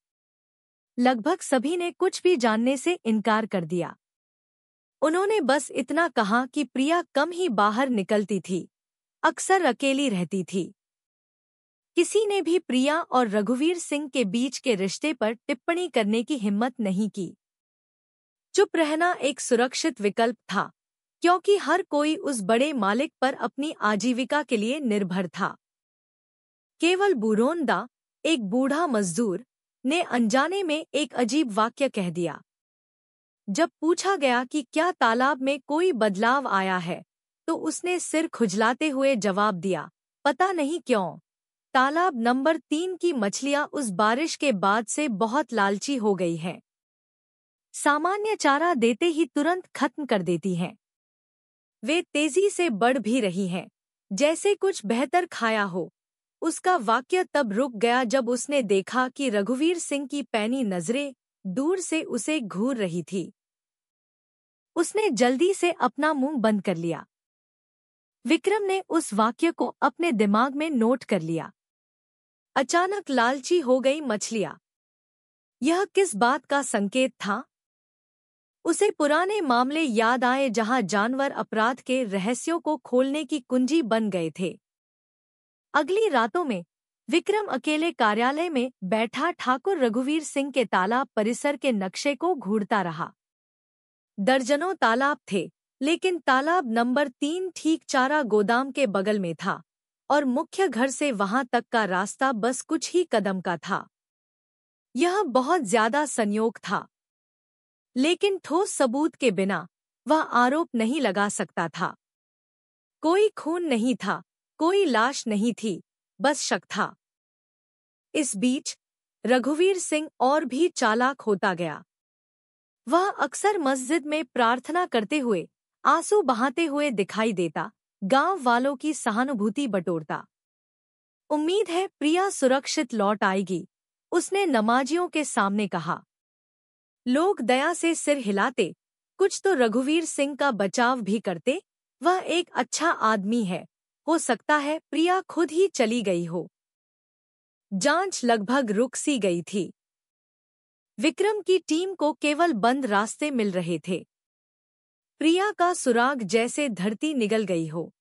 Speaker 1: लगभग सभी ने कुछ भी जानने से इनकार कर दिया। उन्होंने बस इतना कहा कि प्रिया कम ही बाहर निकलती थी, अक्सर अकेली रहती थी। किसी ने भी प्रिया और रघुवीर सिंह के बीच के रिश्ते पर टिप्पणी करने की हिम्मत नहीं की। चुप रहना एक सुरक्षित विकल्प था, क्योंकि हर कोई उस बड़े मालिक पर अपनी आजीविका के लिए निर्भर था। केवल बुरोंदा, एक बूढ़ा मजदूर, ने अनजाने में एक अजीब वाक्य कह दिया। जब पूछा गया कि क्या तालाब में कोई बदलाव आया है, तो उसने सिर खुजलाते हुए जवाब दिया, पता नहीं क्यों, तालाब नंबर 3 की मछलियां उस बारिश के बाद से बहुत लालची हो गई हैं। सामान्य चारा देते ही तुरंत खत्म कर देती हैं। वे तेजी से बढ़ भी रही हैं, जैसे कुछ बेहतर खाया हो। उसका वाक्य तब रुक गया जब उसने देखा कि रघुवीर सिंह की पैनी नजरें दूर से उसे घूर रही थी। उसने जल्दी से अपना मुंह बंद कर लिया। विक्रम ने उस वाक्य को अपने दिमाग में नोट कर लिया। अचानक लालची हो गई मछलियां। यह किस बात का संकेत था? उसे पुराने मामले याद आए जहां जानवर अपराध के रहस्यों को खोलने की कुंजी बन गए थे। अगली रातों में विक्रम अकेले कार्यालय में बैठा ठाकुर रघुवीर सिंह के तालाब परिसर के नक्शे को घूरता रहा। दर्जनों तालाब थे, लेकिन तालाब नंबर 3 ठीक चारा गोदाम के बगल में था, और मुख्य घर से वहां तक का रास्ता बस कुछ ही कदम का था। यह बहुत ज्यादा संयोग था, लेकिन ठोस सबूत के बिना वह आरोप नहीं लगा सकता था। कोई खून नहीं था, कोई लाश नहीं थी, बस शक था। इस बीच रघुवीर सिंह और भी चालाक होता गया। वह अक्सर मस्जिद में प्रार्थना करते हुए, आंसू बहाते हुए दिखाई देता, गांव वालों की सहानुभूति बटोरता। उम्मीद है प्रिया सुरक्षित लौट आएगी, उसने नमाजियों के सामने कहा। लोग दया से सिर हिलाते, कुछ तो रघुवीर सिंह का बचाव भी करते। वह एक अच्छा आदमी है, हो सकता है प्रिया खुद ही चली गई हो। जांच लगभग रुक सी गई थी। विक्रम की टीम को केवल बंद रास्ते मिल रहे थे। प्रिया का सुराग जैसे धरती निगल गई हो।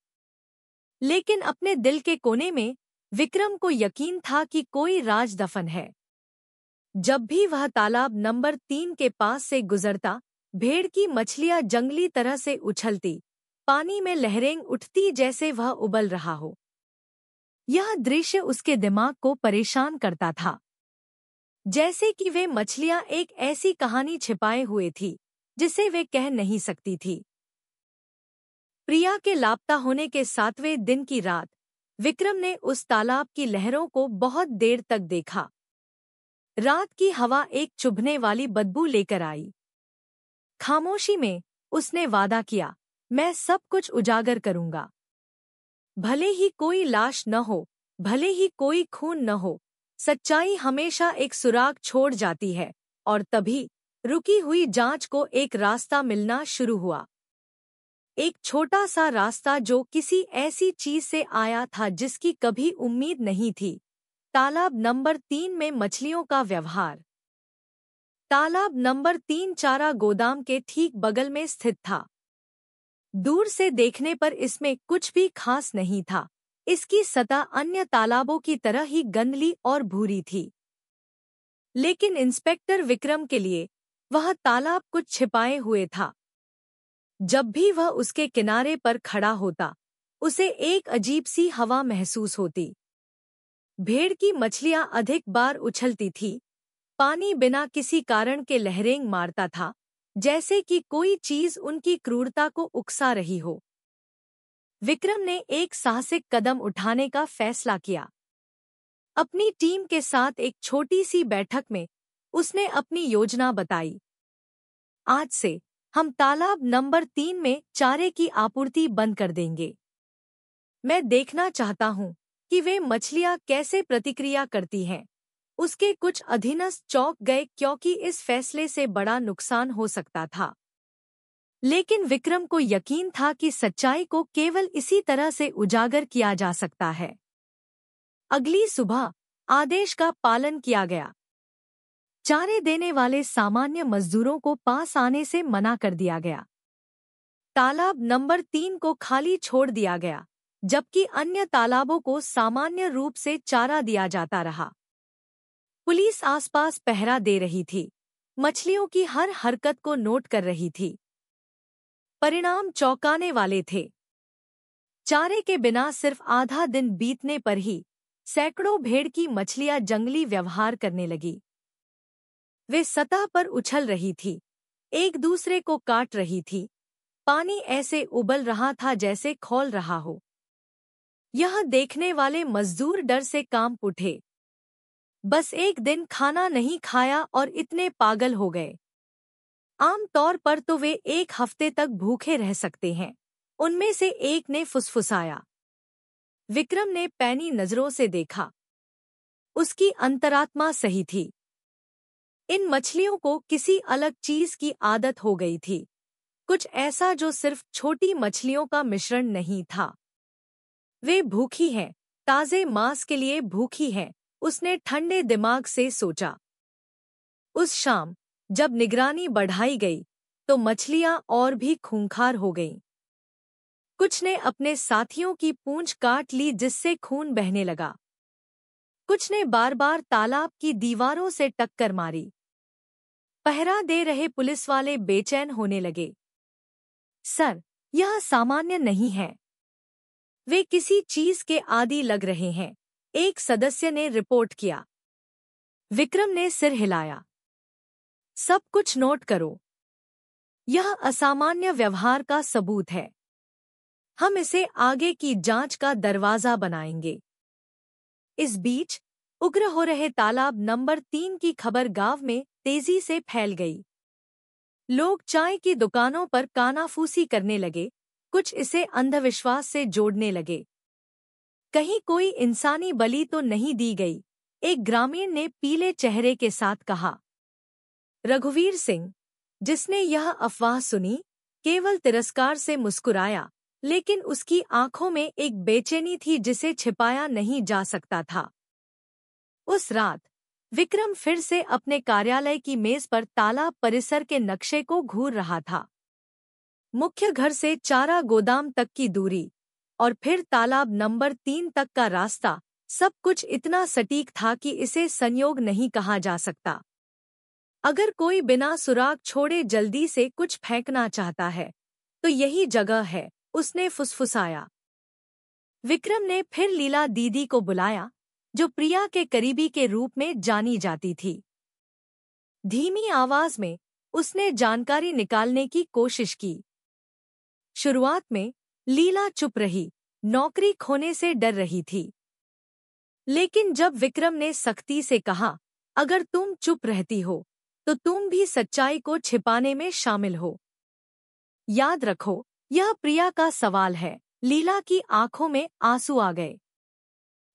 Speaker 1: लेकिन अपने दिल के कोने में विक्रम को यकीन था कि कोई राज दफन है। जब भी वह तालाब नंबर 3 के पास से गुजरता, भेड़ की मछलियां जंगली तरह से उछलती, पानी में लहरें उठती जैसे वह उबल रहा हो। यह दृश्य उसके दिमाग को परेशान करता था, जैसे कि वे मछलियां एक ऐसी कहानी छिपाए हुए थी जिसे वे कह नहीं सकती थी। प्रिया के लापता होने के 7वें दिन की रात विक्रम ने उस तालाब की लहरों को बहुत देर तक देखा। रात की हवा एक चुभने वाली बदबू लेकर आई। खामोशी में उसने वादा किया, मैं सब कुछ उजागर करूंगा। भले ही कोई लाश न हो, भले ही कोई खून न हो, सच्चाई हमेशा एक सुराग छोड़ जाती है। और तभी रुकी हुई जांच को एक रास्ता मिलना शुरू हुआ। एक छोटा सा रास्ता जो किसी ऐसी चीज से आया था जिसकी कभी उम्मीद नहीं थी। तालाब नंबर 3 में मछलियों का व्यवहार। तालाब नंबर 3 चारा गोदाम के ठीक बगल में स्थित था। दूर से देखने पर इसमें कुछ भी खास नहीं था। इसकी सतह अन्य तालाबों की तरह ही गंदली और भूरी थी। लेकिन इंस्पेक्टर विक्रम के लिए वह तालाब कुछ छिपाए हुए था। जब भी वह उसके किनारे पर खड़ा होता, उसे एक अजीब सी हवा महसूस होती। भेड़ की मछलियां अधिक बार उछलती थी। पानी बिना किसी कारण के लहरें मारता था, जैसे कि कोई चीज उनकी क्रूरता को उकसा रही हो। विक्रम ने एक साहसिक कदम उठाने का फैसला किया। अपनी टीम के साथ एक छोटी सी बैठक में उसने अपनी योजना बताई। आज से हम तालाब नंबर 3 में चारे की आपूर्ति बंद कर देंगे। मैं देखना चाहता हूँ कि वे मछलियाँ कैसे प्रतिक्रिया करती हैं। उसके कुछ अधीनस्थ चौंक गए क्योंकि इस फैसले से बड़ा नुकसान हो सकता था। लेकिन विक्रम को यकीन था कि सच्चाई को केवल इसी तरह से उजागर किया जा सकता है। अगली सुबह आदेश का पालन किया गया। चारे देने वाले सामान्य मजदूरों को पास आने से मना कर दिया गया। तालाब नंबर 3 को खाली छोड़ दिया गया, जबकि अन्य तालाबों को सामान्य रूप से चारा दिया जाता रहा। पुलिस आसपास पहरा दे रही थी, मछलियों की हर हरकत को नोट कर रही थी। परिणाम चौंकाने वाले थे। चारे के बिना सिर्फ आधा दिन बीतने पर ही सैकड़ों भेड़ की मछलियां जंगली व्यवहार करने लगी। वे सतह पर उछल रही थी, एक दूसरे को काट रही थी। पानी ऐसे उबल रहा था जैसे खौल रहा हो। यह देखने वाले मजदूर डर से कांप उठे। बस एक दिन खाना नहीं खाया और इतने पागल हो गए। आम तौर पर तो वे एक हफ्ते तक भूखे रह सकते हैं, उनमें से एक ने फुसफुसाया। विक्रम ने पैनी नजरों से देखा। उसकी अंतरात्मा सही थी। इन मछलियों को किसी अलग चीज की आदत हो गई थी, कुछ ऐसा जो सिर्फ छोटी मछलियों का मिश्रण नहीं था। वे भूखी हैं, ताजे मांस के लिए भूखी हैं, उसने ठंडे दिमाग से सोचा। उस शाम जब निगरानी बढ़ाई गई तो मछलियां और भी खूंखार हो गईं। कुछ ने अपने साथियों की पूंछ काट ली जिससे खून बहने लगा। कुछ ने बार-बार तालाब की दीवारों से टक्कर मारी। पहरा दे रहे पुलिस वाले बेचैन होने लगे। सर, यह सामान्य नहीं है। वे किसी चीज के आदी लग रहे हैं, एक सदस्य ने रिपोर्ट किया। विक्रम ने सिर हिलाया। सब कुछ नोट करो। यह असामान्य व्यवहार का सबूत है। हम इसे आगे की जांच का दरवाजा बनाएंगे। इस बीच उग्र हो रहे तालाब नंबर 3 की खबर गांव में तेजी से फैल गई। लोग चाय की दुकानों पर कानाफूसी करने लगे, कुछ इसे अंधविश्वास से जोड़ने लगे। कहीं कोई इंसानी बलि तो नहीं दी गई, एक ग्रामीण ने पीले चेहरे के साथ कहा। रघुवीर सिंह, जिसने यह अफवाह सुनी, केवल तिरस्कार से मुस्कुराया, लेकिन उसकी आंखों में एक बेचैनी थी जिसे छिपाया नहीं जा सकता था। उस रात विक्रम फिर से अपने कार्यालय की मेज पर तालाब परिसर के नक्शे को घूर रहा था। मुख्य घर से चारा गोदाम तक की दूरी और फिर तालाब नंबर 3 तक का रास्ता, सब कुछ इतना सटीक था कि इसे संयोग नहीं कहा जा सकता। अगर कोई बिना सुराग छोड़े जल्दी से कुछ फेंकना चाहता है तो यही जगह है, उसने फुसफुसाया। विक्रम ने फिर लीला दीदी को बुलाया, जो प्रिया के करीबी के रूप में जानी जाती थी। धीमी आवाज में उसने जानकारी निकालने की कोशिश की। शुरुआत में लीला चुप रही, नौकरी खोने से डर रही थी। लेकिन जब विक्रम ने सख्ती से कहा, अगर तुम चुप रहती हो तो तुम भी सच्चाई को छिपाने में शामिल हो। याद रखो, यह प्रिया का सवाल है। लीला की आंखों में आंसू आ गए।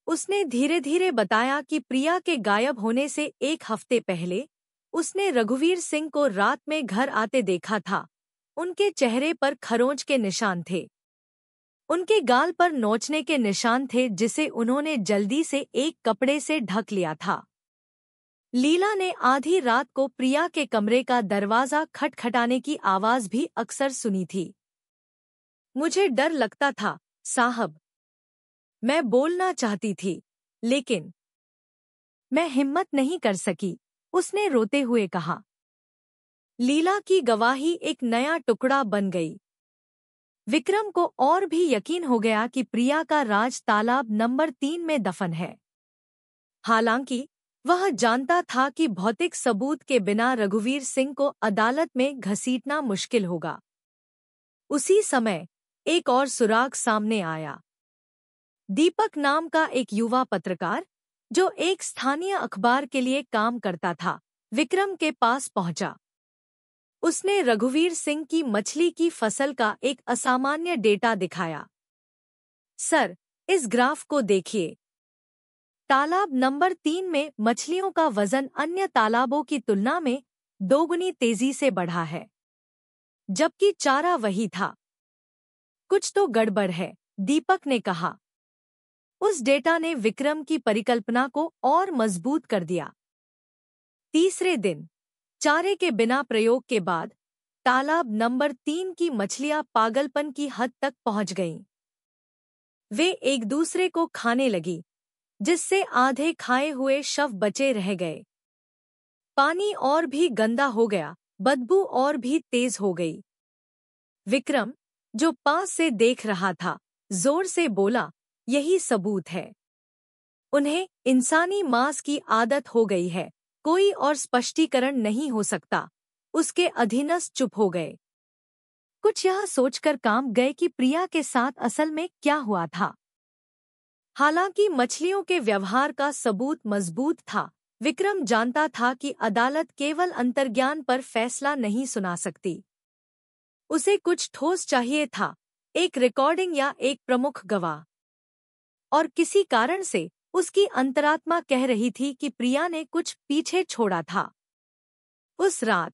Speaker 1: उसने धीरे धीरे बताया कि प्रिया के गायब होने से एक हफ्ते पहले उसने रघुवीर सिंह को रात में घर आते देखा था। उनके चेहरे पर खरोंच के निशान थे। उनके गाल पर नोचने के निशान थे जिसे उन्होंने जल्दी से एक कपड़े से ढक लिया था। लीला ने आधी रात को प्रिया के कमरे का दरवाजा खटखटाने की आवाज भी अक्सर सुनी थी। मुझे डर लगता था, साहब। मैं बोलना चाहती थी, लेकिन मैं हिम्मत नहीं कर सकी, उसने रोते हुए कहा। लीला की गवाही एक नया टुकड़ा बन गई। विक्रम को और भी यकीन हो गया कि प्रिया का राज तालाब नंबर 3 में दफन है। हालांकि वह जानता था कि भौतिक सबूत के बिना रघुवीर सिंह को अदालत में घसीटना मुश्किल होगा। उसी समय एक और सुराग सामने आया। दीपक नाम का एक युवा पत्रकार, जो एक स्थानीय अखबार के लिए काम करता था, विक्रम के पास पहुंचा। उसने रघुवीर सिंह की मछली की फसल का एक असामान्य डेटा दिखाया। सर, इस ग्राफ को देखिए। तालाब नंबर 3 में मछलियों का वजन अन्य तालाबों की तुलना में दोगुनी तेजी से बढ़ा है, जबकि चारा वही था। कुछ तो गड़बड़ है, दीपक ने कहा। उस डेटा ने विक्रम की परिकल्पना को और मजबूत कर दिया। तीसरे दिन चारे के बिना प्रयोग के बाद तालाब नंबर 3 की मछलियां पागलपन की हद तक पहुंच गईं। वे एक दूसरे को खाने लगी, जिससे आधे खाए हुए शव बचे रह गए। पानी और भी गंदा हो गया, बदबू और भी तेज हो गई। विक्रम, जो पास से देख रहा था, जोर से बोला, यही सबूत है। उन्हें इंसानी मांस की आदत हो गई है, कोई और स्पष्टीकरण नहीं हो सकता। उसके अधीनस्थ चुप हो गए। कुछ यह सोचकर काम गए कि प्रिया के साथ असल में क्या हुआ था। हालांकि मछलियों के व्यवहार का सबूत मजबूत था, विक्रम जानता था कि अदालत केवल अंतर्ज्ञान पर फैसला नहीं सुना सकती। उसे कुछ ठोस चाहिए था, एक रिकॉर्डिंग या एक प्रमुख गवाह। और किसी कारण से उसकी अंतरात्मा कह रही थी कि प्रिया ने कुछ पीछे छोड़ा था। उस रात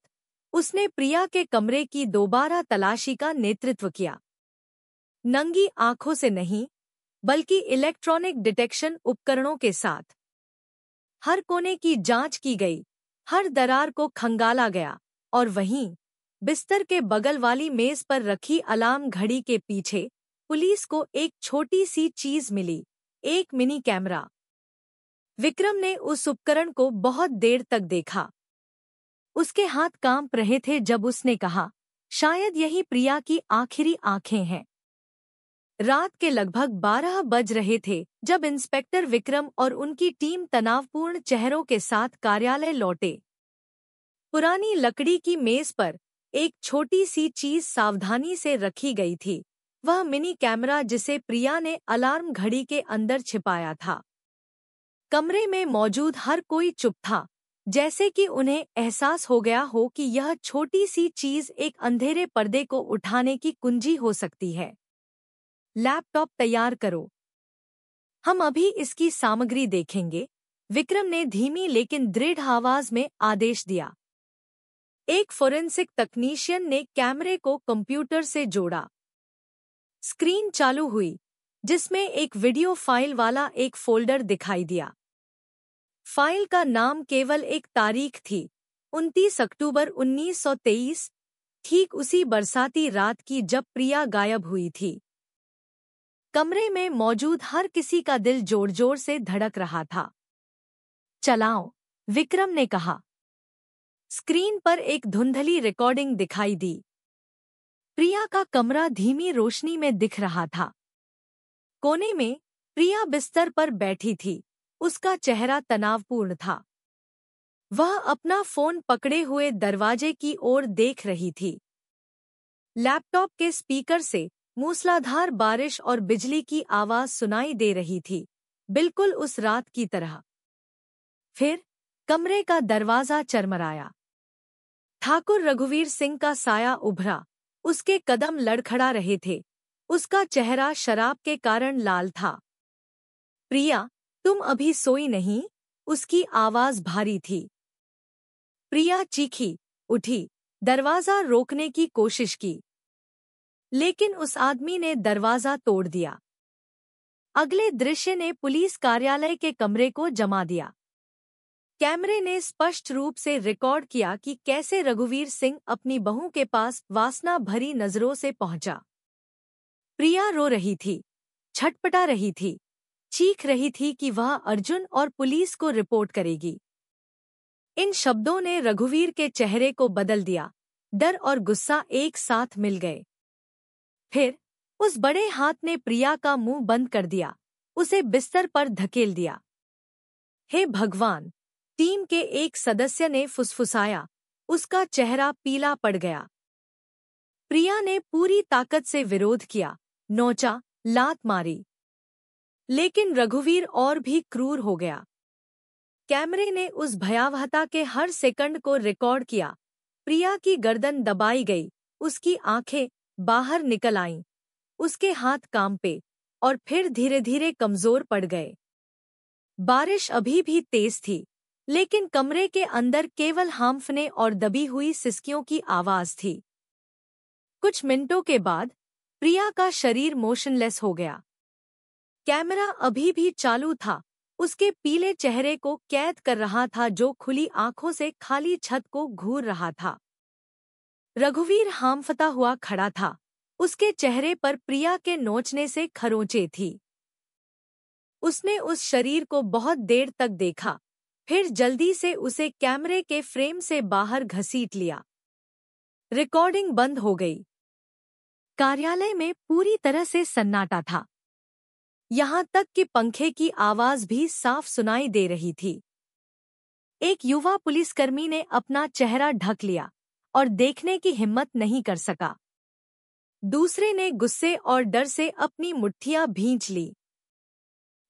Speaker 1: उसने प्रिया के कमरे की दोबारा तलाशी का नेतृत्व किया। नंगी आंखों से नहीं, बल्कि इलेक्ट्रॉनिक डिटेक्शन उपकरणों के साथ। हर कोने की जांच की गई, हर दरार को खंगाला गया, और वहीं बिस्तर के बगल वाली मेज पर रखी अलार्म घड़ी के पीछे पुलिस को एक छोटी सी चीज मिली, एक मिनी कैमरा। विक्रम ने उस उपकरण को बहुत देर तक देखा। उसके हाथ कांप रहे थे जब उसने कहा, शायद यही प्रिया की आखिरी आंखें हैं। रात के लगभग 12 बज रहे थे जब इंस्पेक्टर विक्रम और उनकी टीम तनावपूर्ण चेहरों के साथ कार्यालय लौटे। पुरानी लकड़ी की मेज पर एक छोटी सी चीज सावधानी से रखी गई थी, वह मिनी कैमरा जिसे प्रिया ने अलार्म घड़ी के अंदर छिपाया था। कमरे में मौजूद हर कोई चुप था, जैसे कि उन्हें एहसास हो गया हो कि यह छोटी सी चीज एक अंधेरे पर्दे को उठाने की कुंजी हो सकती है। लैपटॉप तैयार करो, हम अभी इसकी सामग्री देखेंगे, विक्रम ने धीमी लेकिन दृढ़ आवाज में आदेश दिया। एक फोरेंसिक तकनीशियन ने कैमरे को कंप्यूटर से जोड़ा। स्क्रीन चालू हुई, जिसमें एक वीडियो फाइल वाला एक फोल्डर दिखाई दिया। फाइल का नाम केवल एक तारीख थी, 29 अक्टूबर 1923, ठीक उसी बरसाती रात की जब प्रिया गायब हुई थी। कमरे में मौजूद हर किसी का दिल जोर जोर से धड़क रहा था। चलाओ, विक्रम ने कहा। स्क्रीन पर एक धुंधली रिकॉर्डिंग दिखाई दी। प्रिया का कमरा धीमी रोशनी में दिख रहा था। कोने में प्रिया बिस्तर पर बैठी थी, उसका चेहरा तनावपूर्ण था। वह अपना फोन पकड़े हुए दरवाजे की ओर देख रही थी। लैपटॉप के स्पीकर से मूसलाधार बारिश और बिजली की आवाज सुनाई दे रही थी, बिल्कुल उस रात की तरह। फिर कमरे का दरवाजा चरमराया। ठाकुर रघुवीर सिंह का साया उभरा, उसके कदम लड़खड़ा रहे थे, उसका चेहरा शराब के कारण लाल था। प्रिया, तुम अभी सोई नहीं? उसकी आवाज भारी थी। प्रिया चीखी, उठी, दरवाजा रोकने की कोशिश की, लेकिन उस आदमी ने दरवाजा तोड़ दिया। अगले दृश्य ने पुलिस कार्यालय के कमरे को जमा दिया। कैमरे ने स्पष्ट रूप से रिकॉर्ड किया कि कैसे रघुवीर सिंह अपनी बहू के पास वासना भरी नजरों से पहुंचा। प्रिया रो रही थी, छटपटा रही थी, चीख रही थी कि वह अर्जुन और पुलिस को रिपोर्ट करेगी। इन शब्दों ने रघुवीर के चेहरे को बदल दिया, डर और गुस्सा एक साथ मिल गए। फिर उस बड़े हाथ ने प्रिया का मुंह बंद कर दिया, उसे बिस्तर पर धकेल दिया। हे भगवान! टीम के एक सदस्य ने फुसफुसाया। उसका चेहरा पीला पड़ गया। प्रिया ने पूरी ताकत से विरोध किया, नोचा, लात मारी। लेकिन रघुवीर और भी क्रूर हो गया। कैमरे ने उस भयावहता के हर सेकंड को रिकॉर्ड किया। प्रिया की गर्दन दबाई गई, उसकी आंखें बाहर निकल आईं, उसके हाथ कांपे और फिर धीरे धीरे कमजोर पड़ गए। बारिश अभी भी तेज थी, लेकिन कमरे के अंदर केवल हांफने और दबी हुई सिसकियों की आवाज थी। कुछ मिनटों के बाद प्रिया का शरीर मोशनलेस हो गया। कैमरा अभी भी चालू था, उसके पीले चेहरे को कैद कर रहा था जो खुली आंखों से खाली छत को घूर रहा था। रघुवीर हांफता हुआ खड़ा था, उसके चेहरे पर प्रिया के नोचने से खरोंचें थी। उसने उस शरीर को बहुत देर तक देखा, फिर जल्दी से उसे कैमरे के फ्रेम से बाहर घसीट लिया। रिकॉर्डिंग बंद हो गई। कार्यालय में पूरी तरह से सन्नाटा था। यहाँ तक कि पंखे की आवाज भी साफ सुनाई दे रही थी। एक युवा पुलिसकर्मी ने अपना चेहरा ढक लिया और देखने की हिम्मत नहीं कर सका। दूसरे ने गुस्से और डर से अपनी मुट्ठियां भींच ली।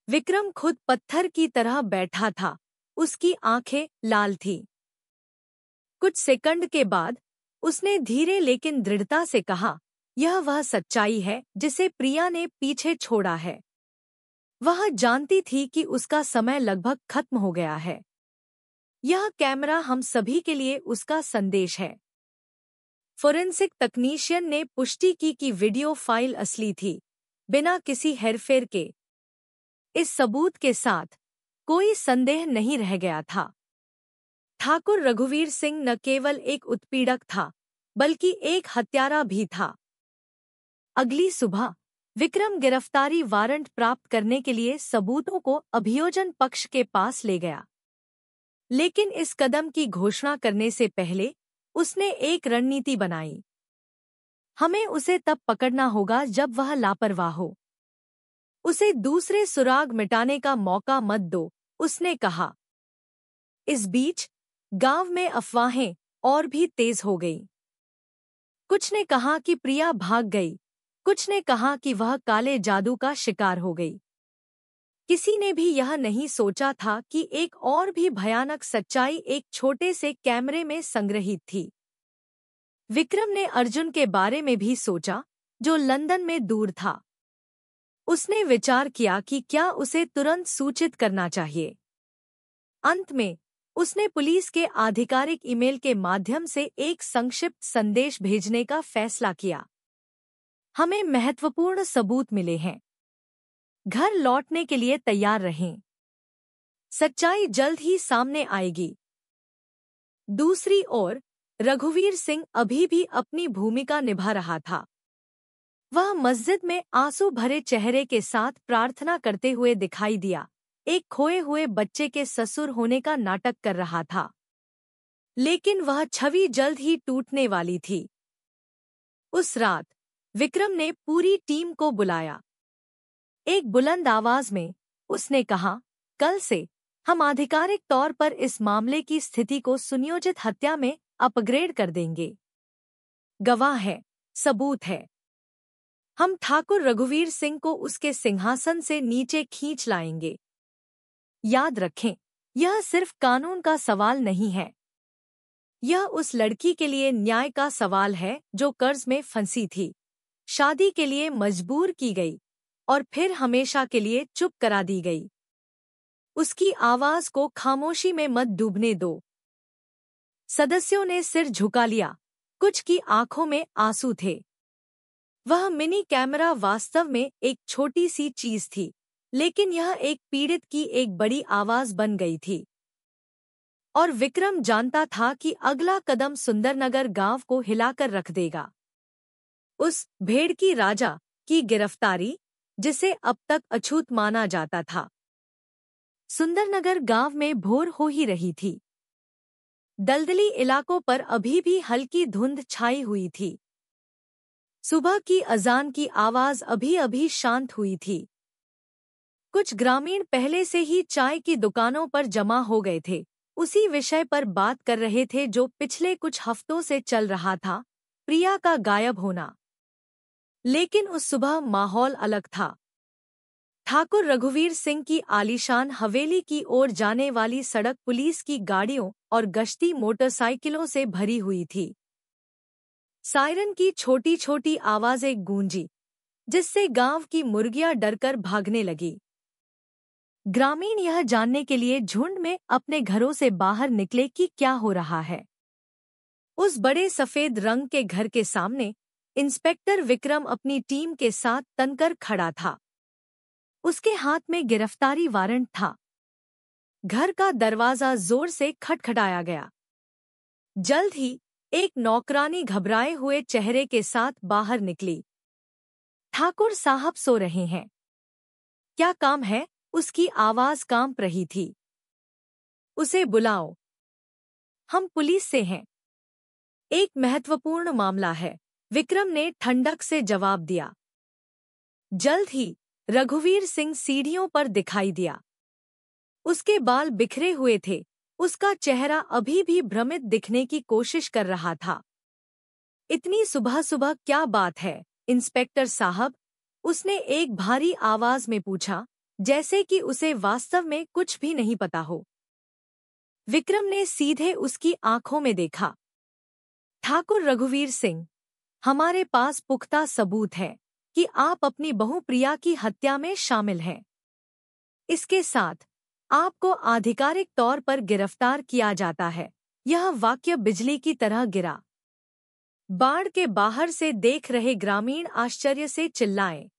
Speaker 1: विक्रम खुद पत्थर की तरह बैठा था, उसकी आंखें लाल थीं। कुछ सेकंड के बाद उसने धीरे लेकिन दृढ़ता से कहा, यह वह सच्चाई है जिसे प्रिया ने पीछे छोड़ा है। वह जानती थी कि उसका समय लगभग खत्म हो गया है। यह कैमरा हम सभी के लिए उसका संदेश है। फोरेंसिक तकनीशियन ने पुष्टि की कि वीडियो फाइल असली थी, बिना किसी हेरफेर के। इस सबूत के साथ कोई संदेह नहीं रह गया था। ठाकुर रघुवीर सिंह न केवल एक उत्पीड़क था, बल्कि एक हत्यारा भी था। अगली सुबह विक्रम गिरफ्तारी वारंट प्राप्त करने के लिए सबूतों को अभियोजन पक्ष के पास ले गया। लेकिन इस कदम की घोषणा करने से पहले उसने एक रणनीति बनाई। हमें उसे तब पकड़ना होगा जब वह लापरवाह हो। उसे दूसरे सुराग मिटाने का मौका मत दो, उसने कहा। इस बीच गांव में अफवाहें और भी तेज हो गईं। कुछ ने कहा कि प्रिया भाग गई, कुछ ने कहा कि वह काले जादू का शिकार हो गई। किसी ने भी यह नहीं सोचा था कि एक और भी भयानक सच्चाई एक छोटे से कैमरे में संग्रहित थी। विक्रम ने अर्जुन के बारे में भी सोचा, जो लंदन में दूर था। उसने विचार किया कि क्या उसे तुरंत सूचित करना चाहिए। अंत में उसने पुलिस के आधिकारिक ईमेल के माध्यम से एक संक्षिप्त संदेश भेजने का फैसला किया। हमें महत्वपूर्ण सबूत मिले हैं। घर लौटने के लिए तैयार रहें। सच्चाई जल्द ही सामने आएगी। दूसरी ओर रघुवीर सिंह अभी भी अपनी भूमिका निभा रहा था। वह मस्जिद में आंसू भरे चेहरे के साथ प्रार्थना करते हुए दिखाई दिया, एक खोए हुए बच्चे के ससुर होने का नाटक कर रहा था। लेकिन वह छवि जल्द ही टूटने वाली थी। उस रात विक्रम ने पूरी टीम को बुलाया। एक बुलंद आवाज में उसने कहा, कल से हम आधिकारिक तौर पर इस मामले की स्थिति को सुनियोजित हत्या में अपग्रेड कर देंगे। गवाह है, सबूत है। हम ठाकुर रघुवीर सिंह को उसके सिंहासन से नीचे खींच लाएंगे। याद रखें, यह सिर्फ कानून का सवाल नहीं है। यह उस लड़की के लिए न्याय का सवाल है जो कर्ज में फंसी थी, शादी के लिए मजबूर की गई और फिर हमेशा के लिए चुप करा दी गई। उसकी आवाज को खामोशी में मत डूबने दो। सदस्यों ने सिर झुका लिया, कुछ की आंखों में आंसू थे। वह मिनी कैमरा वास्तव में एक छोटी सी चीज थी, लेकिन यह एक पीड़ित की एक बड़ी आवाज बन गई थी। और विक्रम जानता था कि अगला कदम सुंदरनगर गांव को हिलाकर रख देगा। उस भेड़की राजा की गिरफ्तारी, जिसे अब तक अछूत माना जाता था। सुंदरनगर गांव में भोर हो ही रही थी। दलदली इलाकों पर अभी भी हल्की धुंध छाई हुई थी। सुबह की अजान की आवाज अभी अभी शांत हुई थी। कुछ ग्रामीण पहले से ही चाय की दुकानों पर जमा हो गए थे, उसी विषय पर बात कर रहे थे जो पिछले कुछ हफ्तों से चल रहा था, प्रिया का गायब होना। लेकिन उस सुबह माहौल अलग था। ठाकुर रघुवीर सिंह की आलीशान हवेली की ओर जाने वाली सड़क पुलिस की गाड़ियों और गश्ती मोटरसाइकिलों से भरी हुई थी। सायरन की छोटी छोटी आवाजें गूंजी, जिससे गांव की मुर्गियां डरकर भागने लगी। ग्रामीण यह जानने के लिए झुंड में अपने घरों से बाहर निकले कि क्या हो रहा है। उस बड़े सफेद रंग के घर के सामने इंस्पेक्टर विक्रम अपनी टीम के साथ तनकर खड़ा था। उसके हाथ में गिरफ्तारी वारंट था। घर का दरवाजा जोर से खटखटाया गया। जल्द ही एक नौकरानी घबराए हुए चेहरे के साथ बाहर निकली। ठाकुर साहब सो रहे हैं। क्या काम है? उसकी आवाज कांप रही थी। उसे बुलाओ। हम पुलिस से हैं। एक महत्वपूर्ण मामला है, विक्रम ने ठंडक से जवाब दिया। जल्द ही रघुवीर सिंह सीढ़ियों पर दिखाई दिया। उसके बाल बिखरे हुए थे, उसका चेहरा अभी भी भ्रमित दिखने की कोशिश कर रहा था। इतनी सुबह सुबह क्या बात है, इंस्पेक्टर साहब? उसने एक भारी आवाज में पूछा, जैसे कि उसे वास्तव में कुछ भी नहीं पता हो। विक्रम ने सीधे उसकी आंखों में देखा। ठाकुर रघुवीर सिंह, हमारे पास पुख्ता सबूत है कि आप अपनी बहू प्रिया की हत्या में शामिल हैं। इसके साथ आपको आधिकारिक तौर पर गिरफ्तार किया जाता है। यह वाक्य बिजली की तरह गिरा। बाड़ के बाहर से देख रहे ग्रामीण आश्चर्य से चिल्लाए।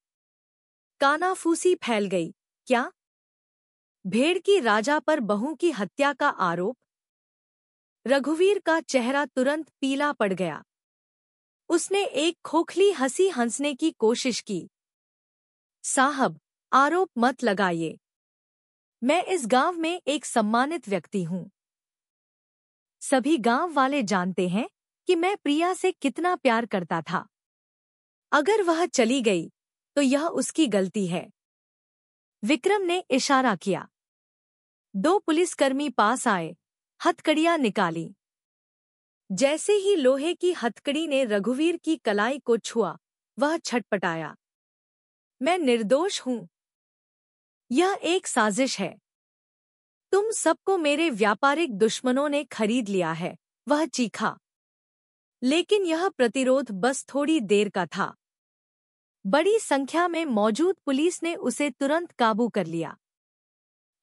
Speaker 1: कानाफूसी फैल गई। क्या? भेड़ की राजा पर बहू की हत्या का आरोप? रघुवीर का चेहरा तुरंत पीला पड़ गया। उसने एक खोखली हंसी हंसने की कोशिश की। साहब, आरोप मत लगाइए। मैं इस गांव में एक सम्मानित व्यक्ति हूं। सभी गांव वाले जानते हैं कि मैं प्रिया से कितना प्यार करता था। अगर वह चली गई तो यह उसकी गलती है। विक्रम ने इशारा किया। दो पुलिसकर्मी पास आए, हथकड़ियां निकाली। जैसे ही लोहे की हथकड़ी ने रघुवीर की कलाई को छुआ, वह छटपटाया। मैं निर्दोष हूं। यह एक साजिश है। तुम सबको मेरे व्यापारिक दुश्मनों ने खरीद लिया है, वह चीखा। लेकिन यह प्रतिरोध बस थोड़ी देर का था। बड़ी संख्या में मौजूद पुलिस ने उसे तुरंत काबू कर लिया।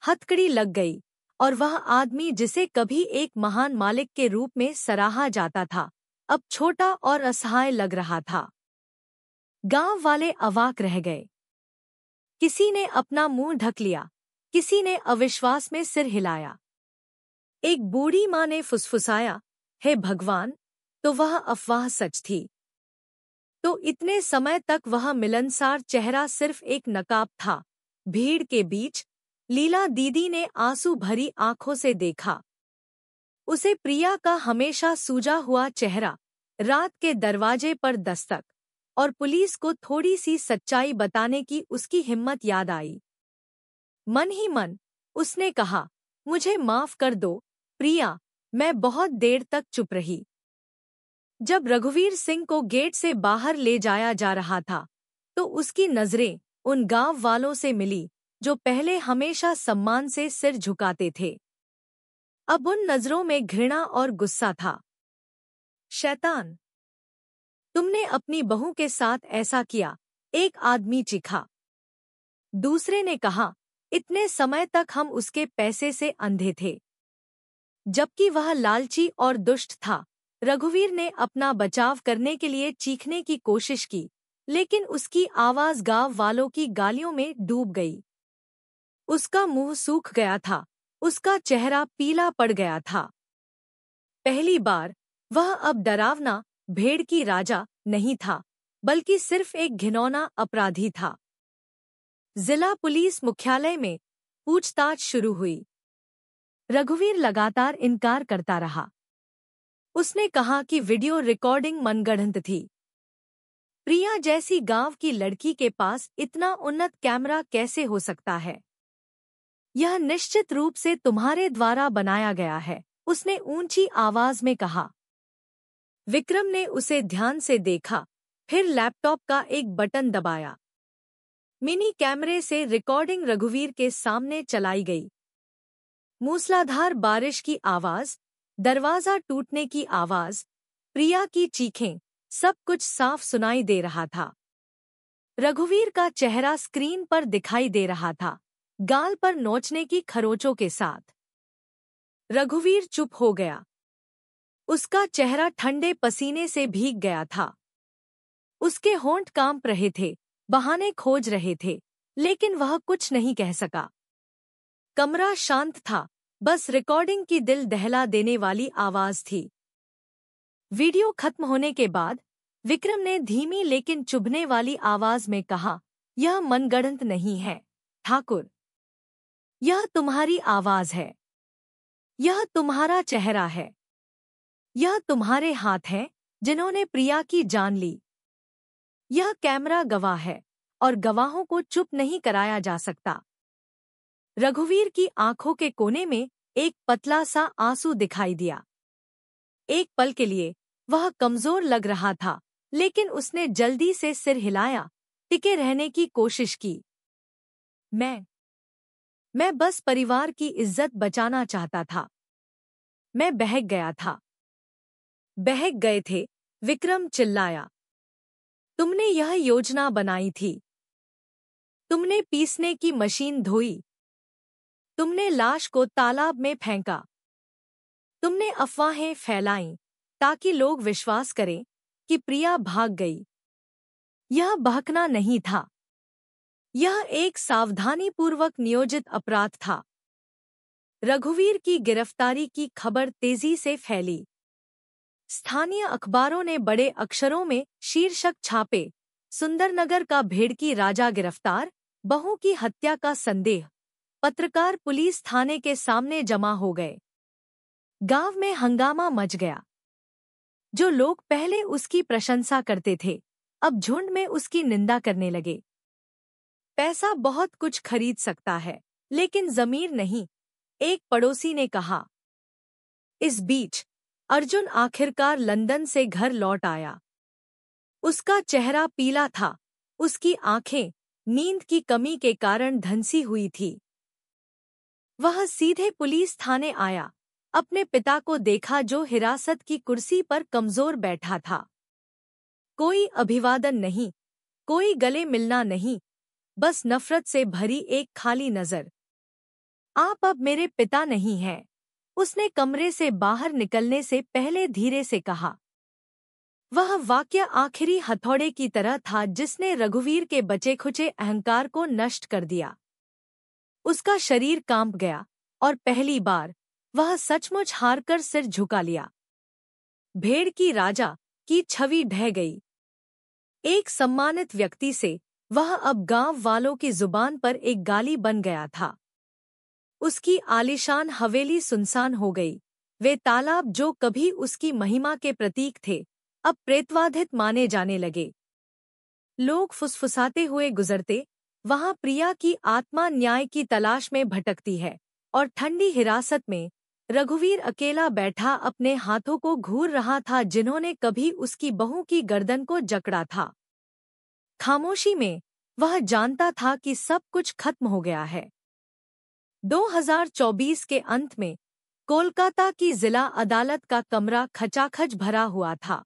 Speaker 1: हथकड़ी लग गई और वह आदमी जिसे कभी एक महान मालिक के रूप में सराहा जाता था, अब छोटा और असहाय लग रहा था। गांव वाले अवाक रह गए। किसी ने अपना मुंह ढक लिया, किसी ने अविश्वास में सिर हिलाया। एक बूढ़ी माँ ने फुसफुसाया, हे भगवान, तो वह अफवाह सच थी। तो इतने समय तक वह मिलनसार चेहरा सिर्फ एक नकाब था। भीड़ के बीच लीला दीदी ने आंसू भरी आंखों से देखा। उसे प्रिया का हमेशा सूजा हुआ चेहरा, रात के दरवाजे पर दस्तक और पुलिस को थोड़ी सी सच्चाई बताने की उसकी हिम्मत याद आई। मन ही मन उसने कहा, मुझे माफ कर दो प्रिया, मैं बहुत देर तक चुप रही। जब रघुवीर सिंह को गेट से बाहर ले जाया जा रहा था, तो उसकी नजरें उन गांव वालों से मिली जो पहले हमेशा सम्मान से सिर झुकाते थे। अब उन नजरों में घृणा और गुस्सा था। शैतान, तुमने अपनी बहू के साथ ऐसा किया, एक आदमी चीखा। दूसरे ने कहा, इतने समय तक हम उसके पैसे से अंधे थे, जबकि वह लालची और दुष्ट था। रघुवीर ने अपना बचाव करने के लिए चीखने की कोशिश की, लेकिन उसकी आवाज गांव वालों की गालियों में डूब गई। उसका मुंह सूख गया था, उसका चेहरा पीला पड़ गया था। पहली बार वह अब डरावना भेड़ की राजा नहीं था, बल्कि सिर्फ एक घिनौना अपराधी था। जिला पुलिस मुख्यालय में पूछताछ शुरू हुई। रघुवीर लगातार इनकार करता रहा। उसने कहा कि वीडियो रिकॉर्डिंग मनगढ़ंत थी। प्रिया जैसी गांव की लड़की के पास इतना उन्नत कैमरा कैसे हो सकता है? यह निश्चित रूप से तुम्हारे द्वारा बनाया गया है, उसने ऊंची आवाज में कहा। विक्रम ने उसे ध्यान से देखा, फिर लैपटॉप का एक बटन दबाया। मिनी कैमरे से रिकॉर्डिंग रघुवीर के सामने चलाई गई। मूसलाधार बारिश की आवाज, दरवाजा टूटने की आवाज, प्रिया की चीखें, सब कुछ साफ सुनाई दे रहा था। रघुवीर का चेहरा स्क्रीन पर दिखाई दे रहा था, गाल पर नोचने की खरोचों के साथ। रघुवीर चुप हो गया। उसका चेहरा ठंडे पसीने से भीग गया था। उसके होंठ कांप रहे थे, बहाने खोज रहे थे, लेकिन वह कुछ नहीं कह सका। कमरा शांत था, बस रिकॉर्डिंग की दिल दहला देने वाली आवाज थी। वीडियो खत्म होने के बाद विक्रम ने धीमी लेकिन चुभने वाली आवाज में कहा, यह मनगढ़ंत नहीं है, ठाकुर। यह तुम्हारी आवाज है। यह तुम्हारा चेहरा है। यह तुम्हारे हाथ हैं, जिन्होंने प्रिया की जान ली। यह कैमरा गवाह है, और गवाहों को चुप नहीं कराया जा सकता। रघुवीर की आंखों के कोने में एक पतला सा आंसू दिखाई दिया। एक पल के लिए वह कमजोर लग रहा था, लेकिन उसने जल्दी से सिर हिलाया, टिके रहने की कोशिश की। मैं बस परिवार की इज्जत बचाना चाहता था। मैं बहक गया था। बहक गए थे, विक्रम चिल्लाया। तुमने यह योजना बनाई थी। तुमने पीसने की मशीन धोई। तुमने लाश को तालाब में फेंका। तुमने अफवाहें फैलाईं, ताकि लोग विश्वास करें कि प्रिया भाग गई। यह बहकना नहीं था। यह एक सावधानीपूर्वक नियोजित अपराध था। रघुवीर की गिरफ्तारी की खबर तेजी से फैली। स्थानीय अखबारों ने बड़े अक्षरों में शीर्षक छापे, सुंदरनगर का भेड़की राजा गिरफ्तार, बहू की हत्या का संदेह। पत्रकार पुलिस थाने के सामने जमा हो गए। गांव में हंगामा मच गया। जो लोग पहले उसकी प्रशंसा करते थे, अब झुंड में उसकी निंदा करने लगे। पैसा बहुत कुछ खरीद सकता है, लेकिन जमीर नहीं, एक पड़ोसी ने कहा। इस बीच अर्जुन आखिरकार लंदन से घर लौट आया। उसका चेहरा पीला था, उसकी आंखें नींद की कमी के कारण धंसी हुई थी। वह सीधे पुलिस थाने आया, अपने पिता को देखा जो हिरासत की कुर्सी पर कमजोर बैठा था। कोई अभिवादन नहीं, कोई गले मिलना नहीं, बस नफरत से भरी एक खाली नजर। आप अब मेरे पिता नहीं हैं, उसने कमरे से बाहर निकलने से पहले धीरे से कहा। वह वाक्य आखिरी हथौड़े की तरह था जिसने रघुवीर के बचे खुचे अहंकार को नष्ट कर दिया। उसका शरीर कांप गया, और पहली बार वह सचमुच हारकर सिर झुका लिया। भेड़ की राजा की छवि ढह गई। एक सम्मानित व्यक्ति से वह अब गांव वालों की जुबान पर एक गाली बन गया था। उसकी आलीशान हवेली सुनसान हो गई। वे तालाब जो कभी उसकी महिमा के प्रतीक थे, अब प्रेतवाधित माने जाने लगे। लोग फुसफुसाते हुए गुजरते, वहां प्रिया की आत्मा न्याय की तलाश में भटकती है, और ठंडी हिरासत में रघुवीर अकेला बैठा अपने हाथों को घूर रहा था जिन्होंने कभी उसकी बहू की गर्दन को जकड़ा था। खामोशी में वह जानता था कि सब कुछ खत्म हो गया है। 2024 के अंत में कोलकाता की जिला अदालत का कमरा खचाखच भरा हुआ था।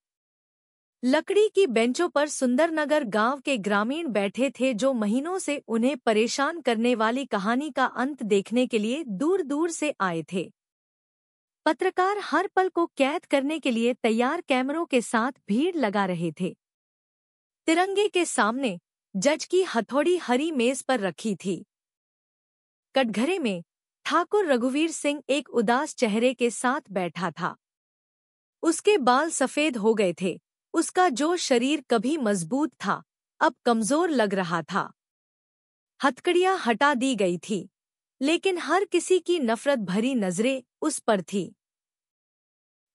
Speaker 1: लकड़ी की बेंचों पर सुंदरनगर गांव के ग्रामीण बैठे थे जो महीनों से उन्हें परेशान करने वाली कहानी का अंत देखने के लिए दूर दूर से आए थे। पत्रकार हर पल को कैद करने के लिए तैयार कैमरों के साथ भीड़ लगा रहे थे। तिरंगे के सामने जज की हथौड़ी हरी मेज पर रखी थी। कटघरे में ठाकुर रघुवीर सिंह एक उदास चेहरे के साथ बैठा था। उसके बाल सफेद हो गए थे, उसका जो शरीर कभी मजबूत था, अब कमजोर लग रहा था। हथकड़ियां हटा दी गई थी, लेकिन हर किसी की नफरत भरी नजरें उस पर थी।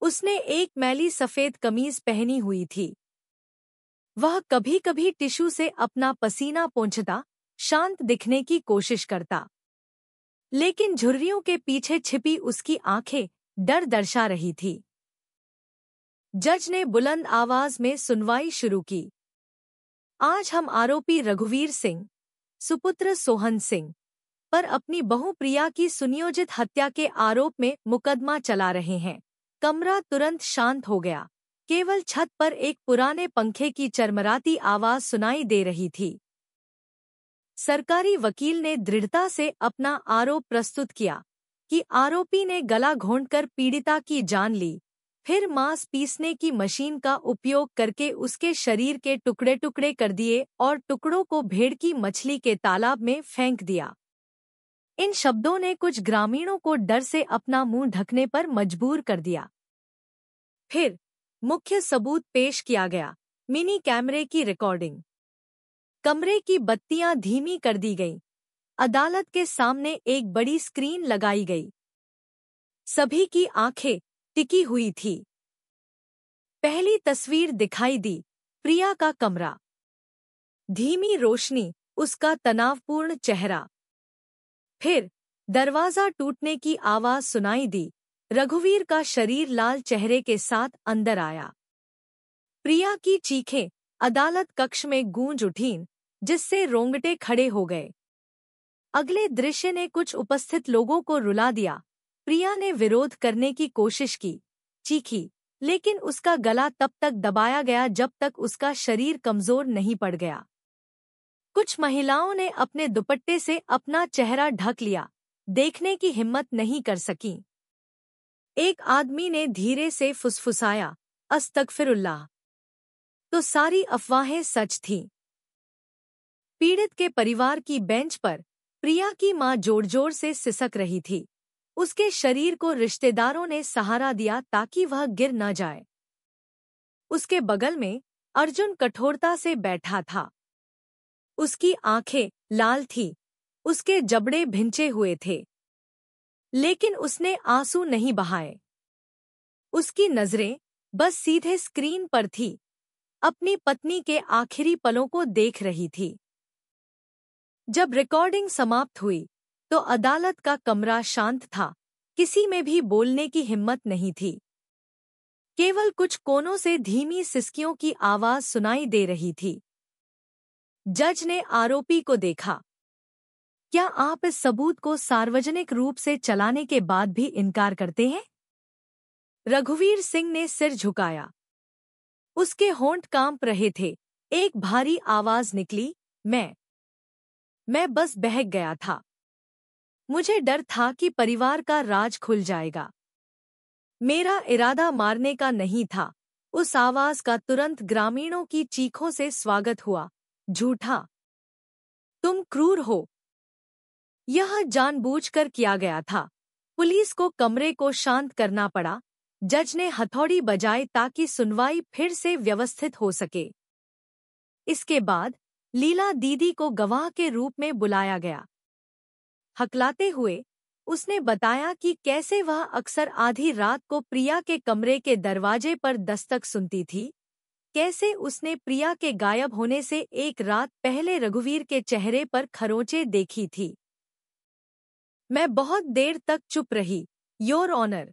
Speaker 1: उसने एक मैली सफेद कमीज पहनी हुई थी। वह कभी कभी टिश्यू से अपना पसीना पोंछता, शांत दिखने की कोशिश करता, लेकिन झुर्रियों के पीछे छिपी उसकी आंखें डर दर्शा रही थी। जज ने बुलंद आवाज में सुनवाई शुरू की। आज हम आरोपी रघुवीर सिंह, सुपुत्र सोहन सिंह पर अपनी बहू प्रिया की सुनियोजित हत्या के आरोप में मुकदमा चला रहे हैं। कमरा तुरंत शांत हो गया। केवल छत पर एक पुराने पंखे की चरमराती आवाज सुनाई दे रही थी। सरकारी वकील ने दृढ़ता से अपना आरोप प्रस्तुत किया कि आरोपी ने गला घोंटकर पीड़िता की जान ली, फिर मांस पीसने की मशीन का उपयोग करके उसके शरीर के टुकड़े टुकड़े कर दिए और टुकड़ों को भेड़ की मछली के तालाब में फेंक दिया। इन शब्दों ने कुछ ग्रामीणों को डर से अपना मुंह ढकने पर मजबूर कर दिया। फिर मुख्य सबूत पेश किया गया। मिनी कैमरे की रिकॉर्डिंग। कमरे की बत्तियां धीमी कर दी गईं। अदालत के सामने एक बड़ी स्क्रीन लगाई गई। सभी की आंखें टिकी हुई थी। पहली तस्वीर दिखाई दी, प्रिया का कमरा। धीमी रोशनी, उसका तनावपूर्ण चेहरा। फिर दरवाजा टूटने की आवाज सुनाई दी। रघुवीर का शरीर लाल चेहरे के साथ अंदर आया। प्रिया की चीखें अदालत कक्ष में गूंज उठीं, जिससे रोंगटे खड़े हो गए। अगले दृश्य ने कुछ उपस्थित लोगों को रुला दिया। प्रिया ने विरोध करने की कोशिश की, चीखी, लेकिन उसका गला तब तक दबाया गया जब तक उसका शरीर कमजोर नहीं पड़ गया। कुछ महिलाओं ने अपने दुपट्टे से अपना चेहरा ढक लिया, देखने की हिम्मत नहीं कर सकीं। एक आदमी ने धीरे से फुसफुसाया, अस्तगफिरुल्लाह। तो सारी अफवाहें सच थीं। पीड़ित के परिवार की बेंच पर प्रिया की मां जोर-जोर से सिसक रही थी। उसके शरीर को रिश्तेदारों ने सहारा दिया ताकि वह गिर न जाए। उसके बगल में अर्जुन कठोरता से बैठा था। उसकी आंखें लाल थीं, उसके जबड़े भिंचे हुए थे, लेकिन उसने आंसू नहीं बहाए। उसकी नजरें बस सीधे स्क्रीन पर थी, अपनी पत्नी के आखिरी पलों को देख रही थी। जब रिकॉर्डिंग समाप्त हुई, तो अदालत का कमरा शांत था। किसी में भी बोलने की हिम्मत नहीं थी। केवल कुछ कोनों से धीमी सिसकियों की आवाज सुनाई दे रही थी। जज ने आरोपी को देखा। क्या आप इस सबूत को सार्वजनिक रूप से चलाने के बाद भी इनकार करते हैं? रघुवीर सिंह ने सिर झुकाया। उसके होंठ कांप रहे थे। एक भारी आवाज निकली, मैं बस बहक गया था। मुझे डर था कि परिवार का राज खुल जाएगा। मेरा इरादा मारने का नहीं था। उस आवाज का तुरंत ग्रामीणों की चीखों से स्वागत हुआ। झूठा, तुम क्रूर हो। यह जानबूझकर किया गया था। पुलिस को कमरे को शांत करना पड़ा। जज ने हथौड़ी बजाई ताकि सुनवाई फिर से व्यवस्थित हो सके। इसके बाद लीला दीदी को गवाह के रूप में बुलाया गया। हकलाते हुए उसने बताया कि कैसे वह अक्सर आधी रात को प्रिया के कमरे के दरवाजे पर दस्तक सुनती थी, कैसे उसने प्रिया के गायब होने से एक रात पहले रघुवीर के चेहरे पर खरोंचें देखी थी। मैं बहुत देर तक चुप रही, योर ऑनर।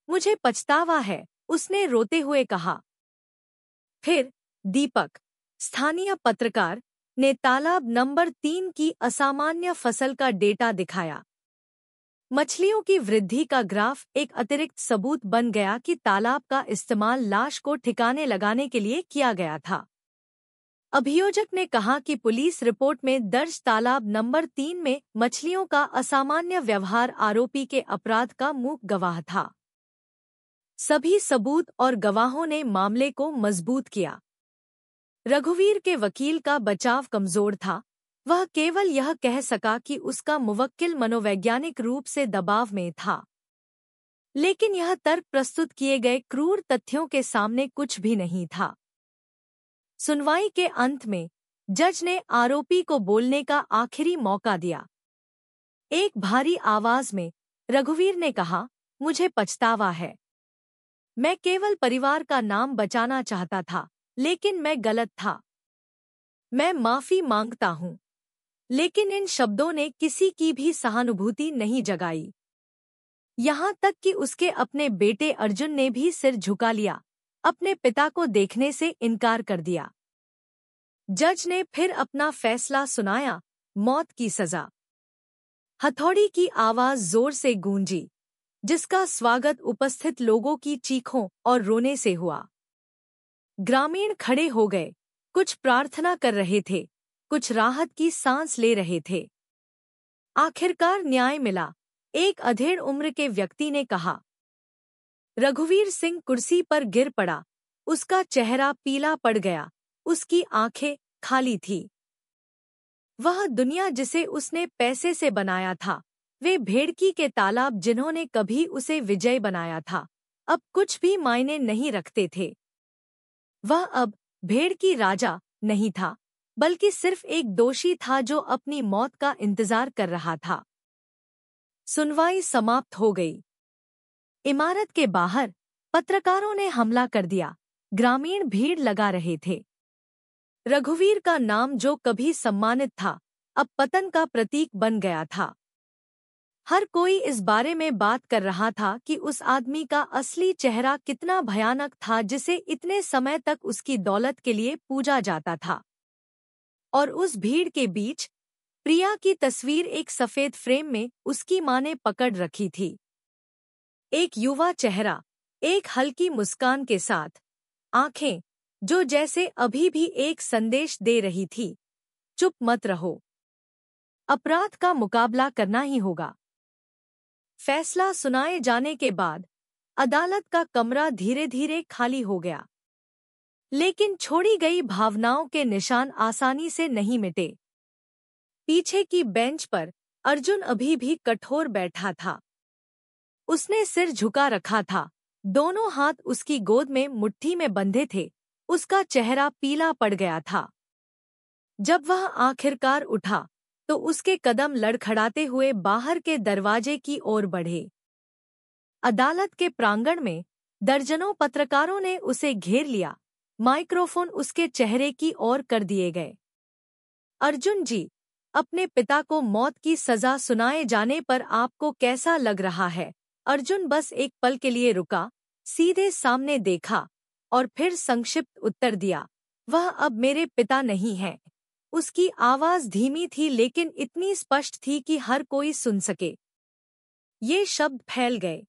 Speaker 1: मुझे पछतावा है, उसने रोते हुए कहा। फिर दीपक, स्थानीय पत्रकार, ने तालाब नंबर 3 की असामान्य फसल का डेटा दिखाया। मछलियों की वृद्धि का ग्राफ एक अतिरिक्त सबूत बन गया कि तालाब का इस्तेमाल लाश को ठिकाने लगाने के लिए किया गया था। अभियोजक ने कहा कि पुलिस रिपोर्ट में दर्ज तालाब नंबर 3 में मछलियों का असामान्य व्यवहार आरोपी के अपराध का मूक गवाह था। सभी सबूत और गवाहों ने मामले को मजबूत किया। रघुवीर के वकील का बचाव कमजोर था। वह केवल यह कह सका कि उसका मुवक्किल मनोवैज्ञानिक रूप से दबाव में था। लेकिन यह तर्क प्रस्तुत किए गए क्रूर तथ्यों के सामने कुछ भी नहीं था। सुनवाई के अंत में जज ने आरोपी को बोलने का आखिरी मौका दिया। एक भारी आवाज में रघुवीर ने कहा, मुझे पछतावा है। मैं केवल परिवार का नाम बचाना चाहता था, लेकिन मैं गलत था। मैं माफी मांगता हूँ। लेकिन इन शब्दों ने किसी की भी सहानुभूति नहीं जगाई। यहाँ तक कि उसके अपने बेटे अर्जुन ने भी सिर झुका लिया, अपने पिता को देखने से इनकार कर दिया। जज ने फिर अपना फैसला सुनाया, मौत की सजा। हथौड़ी की आवाज जोर से गूंजी, जिसका स्वागत उपस्थित लोगों की चीखों और रोने से हुआ। ग्रामीण खड़े हो गए, कुछ प्रार्थना कर रहे थे, कुछ राहत की सांस ले रहे थे। आखिरकार न्याय मिला, एक अधेड़ उम्र के व्यक्ति ने कहा। रघुवीर सिंह कुर्सी पर गिर पड़ा, उसका चेहरा पीला पड़ गया, उसकी आंखें खाली थी। वह दुनिया जिसे उसने पैसे से बनाया था, वे भेड़की के तालाब जिन्होंने कभी उसे विजय बनाया था, अब कुछ भी मायने नहीं रखते थे। वह अब भेड़की राजा नहीं था, बल्कि सिर्फ एक दोषी था जो अपनी मौत का इंतजार कर रहा था। सुनवाई समाप्त हो गई। इमारत के बाहर पत्रकारों ने हमला कर दिया, ग्रामीण भीड़ लगा रहे थे। रघुवीर का नाम जो कभी सम्मानित था, अब पतन का प्रतीक बन गया था। हर कोई इस बारे में बात कर रहा था कि उस आदमी का असली चेहरा कितना भयानक था जिसे इतने समय तक उसकी दौलत के लिए पूजा जाता था। और उस भीड़ के बीच प्रिया की तस्वीर एक सफेद फ्रेम में उसकी मां ने पकड़ रखी थी। एक युवा चेहरा, एक हल्की मुस्कान के साथ, आंखें जो जैसे अभी भी एक संदेश दे रही थी, चुप मत रहो, अपराध का मुकाबला करना ही होगा। फैसला सुनाए जाने के बाद अदालत का कमरा धीरे धीरे खाली हो गया। लेकिन छोड़ी गई भावनाओं के निशान आसानी से नहीं मिटे। पीछे की बेंच पर अर्जुन अभी भी कठोर बैठा था। उसने सिर झुका रखा था, दोनों हाथ उसकी गोद में मुट्ठी में बंधे थे, उसका चेहरा पीला पड़ गया था। जब वह आखिरकार उठा, तो उसके कदम लड़खड़ाते हुए बाहर के दरवाजे की ओर बढ़े। अदालत के प्रांगण में दर्जनों पत्रकारों ने उसे घेर लिया, माइक्रोफोन उसके चेहरे की ओर कर दिए गए। अर्जुन जी, अपने पिता को मौत की सजा सुनाए जाने पर आपको कैसा लग रहा है? अर्जुन बस एक पल के लिए रुका, सीधे सामने देखा और फिर संक्षिप्त उत्तर दिया, वह अब मेरे पिता नहीं हैं। उसकी आवाज धीमी थी लेकिन इतनी स्पष्ट थी कि हर कोई सुन सके। ये शब्द फैल गए।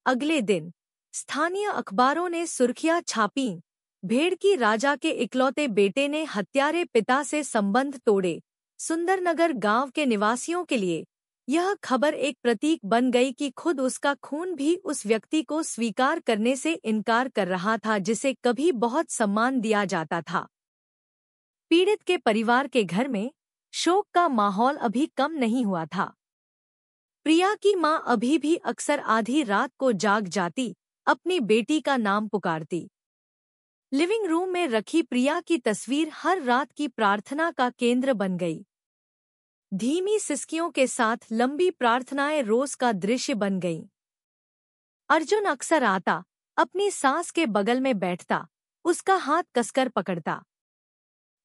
Speaker 1: अगले दिन स्थानीय अखबारों ने सुर्खियां छापीं, भेड़की राजा के इकलौते बेटे ने हत्यारे पिता से संबंध तोड़े। सुंदरनगर गांव के निवासियों के लिए यह खबर एक प्रतीक बन गई कि खुद उसका खून भी उस व्यक्ति को स्वीकार करने से इनकार कर रहा था जिसे कभी बहुत सम्मान दिया जाता था। पीड़ित के परिवार के घर में शोक का माहौल अभी कम नहीं हुआ था। प्रिया की मां अभी भी अक्सर आधी रात को जाग जाती, अपनी बेटी का नाम पुकारती। लिविंग रूम में रखी प्रिया की तस्वीर हर रात की प्रार्थना का केंद्र बन गई। धीमी सिसकियों के साथ लंबी प्रार्थनाएं रोज का दृश्य बन गईं। अर्जुन अक्सर आता, अपनी सास के बगल में बैठता, उसका हाथ कसकर पकड़ता।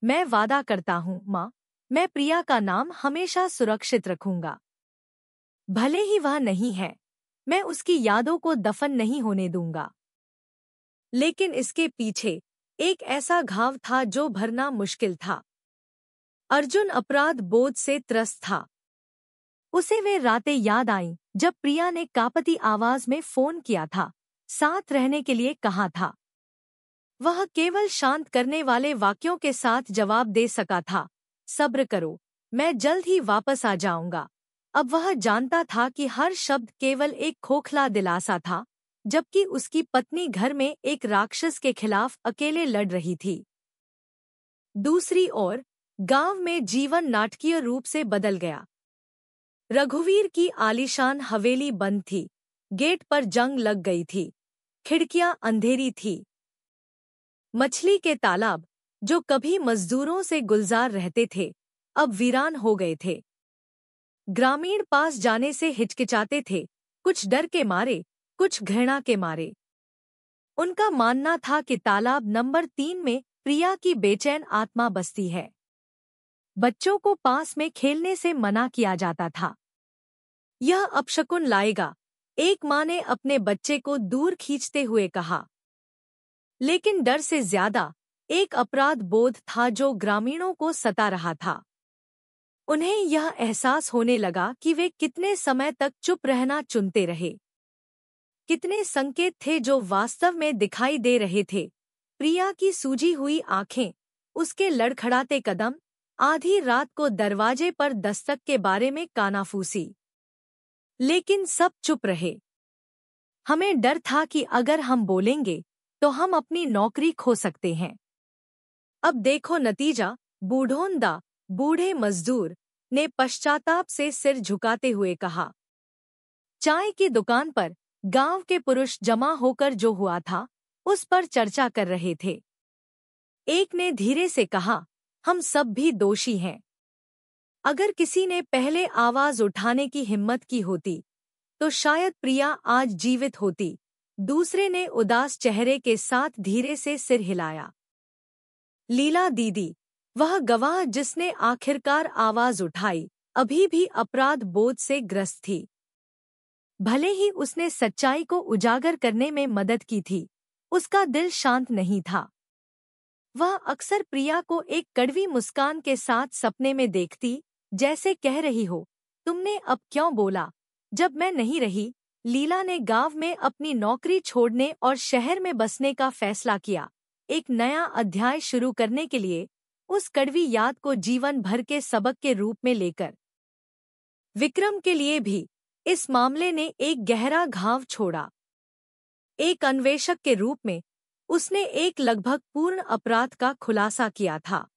Speaker 1: मैं वादा करता हूँ माँ, मैं प्रिया का नाम हमेशा सुरक्षित रखूंगा। भले ही वह नहीं है, मैं उसकी यादों को दफन नहीं होने दूंगा। लेकिन इसके पीछे एक ऐसा घाव था जो भरना मुश्किल था। अर्जुन अपराध बोझ से त्रस्त था। उसे वे रातें याद आईं जब प्रिया ने कांपती आवाज में फोन किया था, साथ रहने के लिए कहा था। वह केवल शांत करने वाले वाक्यों के साथ जवाब दे सका था, सब्र करो, मैं जल्द ही वापस आ जाऊंगा। अब वह जानता था कि हर शब्द केवल एक खोखला दिलासा था, जबकि उसकी पत्नी घर में एक राक्षस के खिलाफ अकेले लड़ रही थी। दूसरी ओर गांव में जीवन नाटकीय रूप से बदल गया। रघुवीर की आलीशान हवेली बंद थी, गेट पर जंग लग गई थी, खिड़कियां अंधेरी थी। मछली के तालाब, जो कभी मजदूरों से गुलजार रहते थे, अब वीरान हो गए थे। ग्रामीण पास जाने से हिचकिचाते थे, कुछ डर के मारे, कुछ घृणा के मारे। उनका मानना था कि तालाब नंबर 3 में प्रिया की बेचैन आत्मा बसती है। बच्चों को पास में खेलने से मना किया जाता था। यह अपशकुन लाएगा, एक माँ ने अपने बच्चे को दूर खींचते हुए कहा। लेकिन डर से ज्यादा एक अपराध बोध था जो ग्रामीणों को सता रहा था। उन्हें यह एहसास होने लगा कि वे कितने समय तक चुप रहना चुनते रहे। कितने संकेत थे जो वास्तव में दिखाई दे रहे थे। प्रिया की सूजी हुई आंखें, उसके लड़खड़ाते कदम, आधी रात को दरवाजे पर दस्तक के बारे में कानाफूसी। लेकिन सब चुप रहे। हमें डर था कि अगर हम बोलेंगे तो हम अपनी नौकरी खो सकते हैं। अब देखो नतीजा, बूढ़ोंदा, बूढ़े मजदूर ने पश्चाताप से सिर झुकाते हुए कहा। चाय की दुकान पर गांव के पुरुष जमा होकर जो हुआ था उस पर चर्चा कर रहे थे। एक ने धीरे से कहा, हम सब भी दोषी हैं। अगर किसी ने पहले आवाज उठाने की हिम्मत की होती तो शायद प्रिया आज जीवित होती। दूसरे ने उदास चेहरे के साथ धीरे से सिर हिलाया। लीला दीदी, वह गवाह जिसने आखिरकार आवाज उठाई, अभी भी अपराध बोध से ग्रस्त थी। भले ही उसने सच्चाई को उजागर करने में मदद की थी, उसका दिल शांत नहीं था। वह अक्सर प्रिया को एक कड़वी मुस्कान के साथ सपने में देखती, जैसे कह रही हो, तुमने अब क्यों बोला जब मैं नहीं रही। लीला ने गांव में अपनी नौकरी छोड़ने और शहर में बसने का फैसला किया, एक नया अध्याय शुरू करने के लिए, उस कड़वी याद को जीवन भर के सबक के रूप में लेकर। विक्रम के लिए भी इस मामले ने एक गहरा घाव छोड़ा। एक अन्वेषक के रूप में उसने एक लगभग पूर्ण अपराध का खुलासा किया था।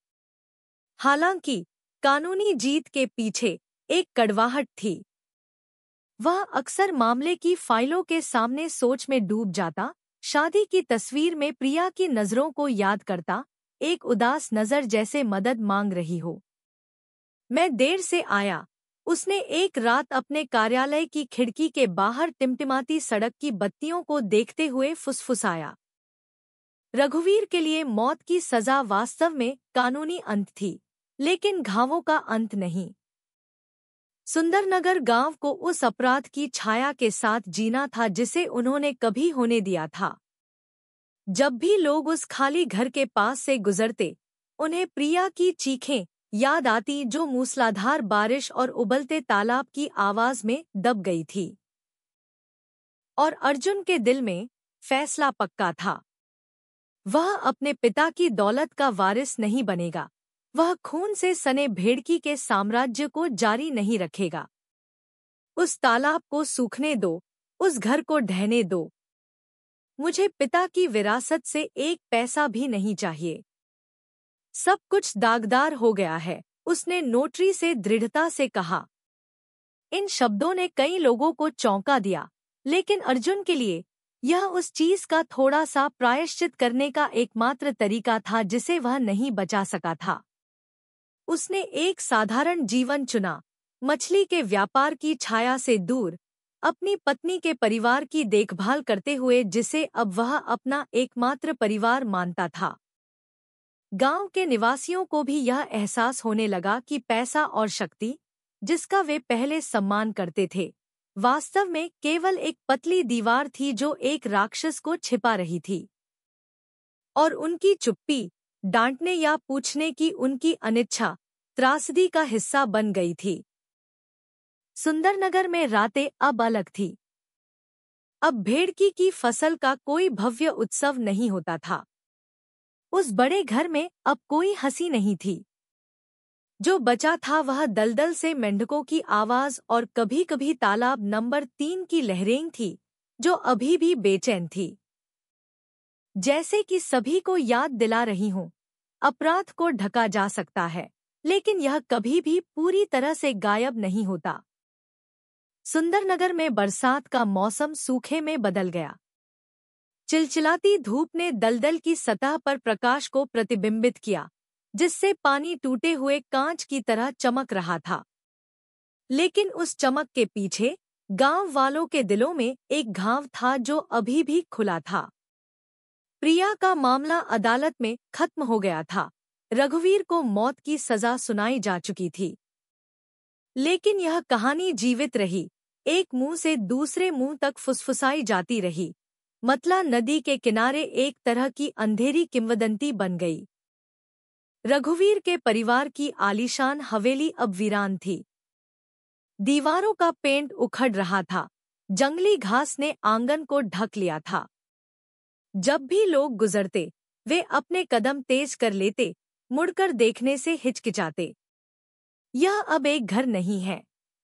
Speaker 1: हालांकि कानूनी जीत के पीछे एक कड़वाहट थी। वह अक्सर मामले की फाइलों के सामने सोच में डूब जाता, शादी की तस्वीर में प्रिया की नजरों को याद करता, एक उदास नजर जैसे मदद मांग रही हो। मैं देर से आया, उसने एक रात अपने कार्यालय की खिड़की के बाहर टिमटिमाती सड़क की बत्तियों को देखते हुए फुसफुसाया। रघुवीर के लिए मौत की सजा वास्तव में कानूनी अंत थी, लेकिन घावों का अंत नहीं। सुंदरनगर गांव को उस अपराध की छाया के साथ जीना था जिसे उन्होंने कभी होने दिया था। जब भी लोग उस खाली घर के पास से गुजरते, उन्हें प्रिया की चीखें याद आती जो मूसलाधार बारिश और उबलते तालाब की आवाज में दब गई थी। और अर्जुन के दिल में फैसला पक्का था। वह अपने पिता की दौलत का वारिस नहीं बनेगा। वह खून से सने भेड़की के साम्राज्य को जारी नहीं रखेगा। उस तालाब को सूखने दो, उस घर को ढहने दो। मुझे पिता की विरासत से एक पैसा भी नहीं चाहिए। सब कुछ दागदार हो गया है, उसने नोटरी से दृढ़ता से कहा। इन शब्दों ने कई लोगों को चौंका दिया, लेकिन अर्जुन के लिए यह उस चीज का थोड़ा सा प्रायश्चित करने का एकमात्र तरीका था जिसे वह नहीं बचा सका था। उसने एक साधारण जीवन चुना, मछली के व्यापार की छाया से दूर, अपनी पत्नी के परिवार की देखभाल करते हुए जिसे अब वह अपना एकमात्र परिवार मानता था। गांव के निवासियों को भी यह एहसास होने लगा कि पैसा और शक्ति, जिसका वे पहले सम्मान करते थे, वास्तव में केवल एक पतली दीवार थी जो एक राक्षस को छिपा रही थी। और उनकी चुप्पी, डांटने या पूछने की उनकी अनिच्छा, त्रासदी का हिस्सा बन गई थी। सुंदरनगर में रातें अब अलग थी। अब भेड़की की फसल का कोई भव्य उत्सव नहीं होता था। उस बड़े घर में अब कोई हंसी नहीं थी। जो बचा था वह दलदल से मेंढकों की आवाज और कभी-कभी तालाब नंबर 3 की लहरें थी, जो अभी भी बेचैन थी। जैसे कि सभी को याद दिला रही हूं, अपराध को ढका जा सकता है, लेकिन यह कभी भी पूरी तरह से गायब नहीं होता। सुंदरनगर में बरसात का मौसम सूखे में बदल गया। चिलचिलाती धूप ने दलदल की सतह पर प्रकाश को प्रतिबिंबित किया, जिससे पानी टूटे हुए कांच की तरह चमक रहा था। लेकिन उस चमक के पीछे गांव वालों के दिलों में एक घाव था जो अभी भी खुला था। प्रिया का मामला अदालत में खत्म हो गया था। रघुवीर को मौत की सजा सुनाई जा चुकी थी। लेकिन यह कहानी जीवित रही, एक मुंह से दूसरे मुंह तक फुसफुसाई जाती रही। मतला नदी के किनारे एक तरह की अंधेरी किंवदंती बन गई। रघुवीर के परिवार की आलीशान हवेली अब वीरान थी। दीवारों का पेंट उखड़ रहा था, जंगली घास ने आंगन को ढक लिया था। जब भी लोग गुजरते, वे अपने कदम तेज कर लेते, मुड़कर देखने से हिचकिचाते। यह अब एक घर नहीं है,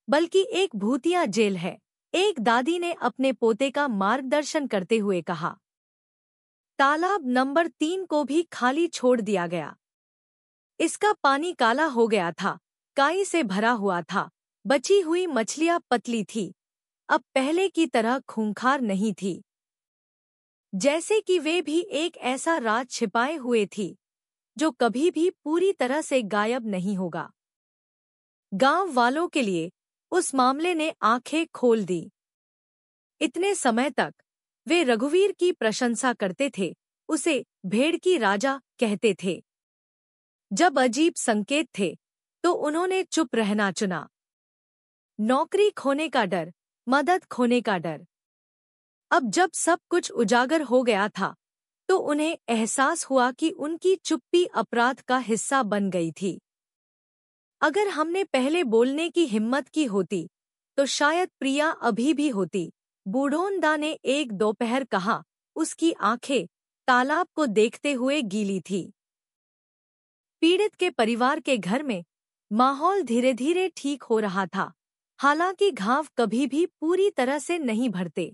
Speaker 1: बल्कि एक भूतिया जेल है, एक दादी ने अपने पोते का मार्गदर्शन करते हुए कहा। तालाब नंबर 3 को भी खाली छोड़ दिया गया। इसका पानी काला हो गया था, काई से भरा हुआ था, बची हुई मछलियां पतली थी, अब पहले की तरह खूंखार नहीं थी, जैसे कि वे भी एक ऐसा राज छिपाए हुए थी जो कभी भी पूरी तरह से गायब नहीं होगा। गांव वालों के लिए उस मामले ने आंखें खोल दी। इतने समय तक वे रघुवीर की प्रशंसा करते थे, उसे भेड़ की राजा कहते थे। जब अजीब संकेत थे तो उन्होंने चुप रहना चुना। नौकरी खोने का डर, मदद खोने का डर। अब जब सब कुछ उजागर हो गया था तो उन्हें एहसास हुआ कि उनकी चुप्पी अपराध का हिस्सा बन गई थी। अगर हमने पहले बोलने की हिम्मत की होती तो शायद प्रिया अभी भी होती, बूढ़ोंदा ने एक दोपहर कहा। उसकी आंखें तालाब को देखते हुए गीली थी। पीड़ित के परिवार के घर में माहौल धीरे धीरे ठीक हो रहा था, हालांकि घाव कभी भी पूरी तरह से नहीं भरते।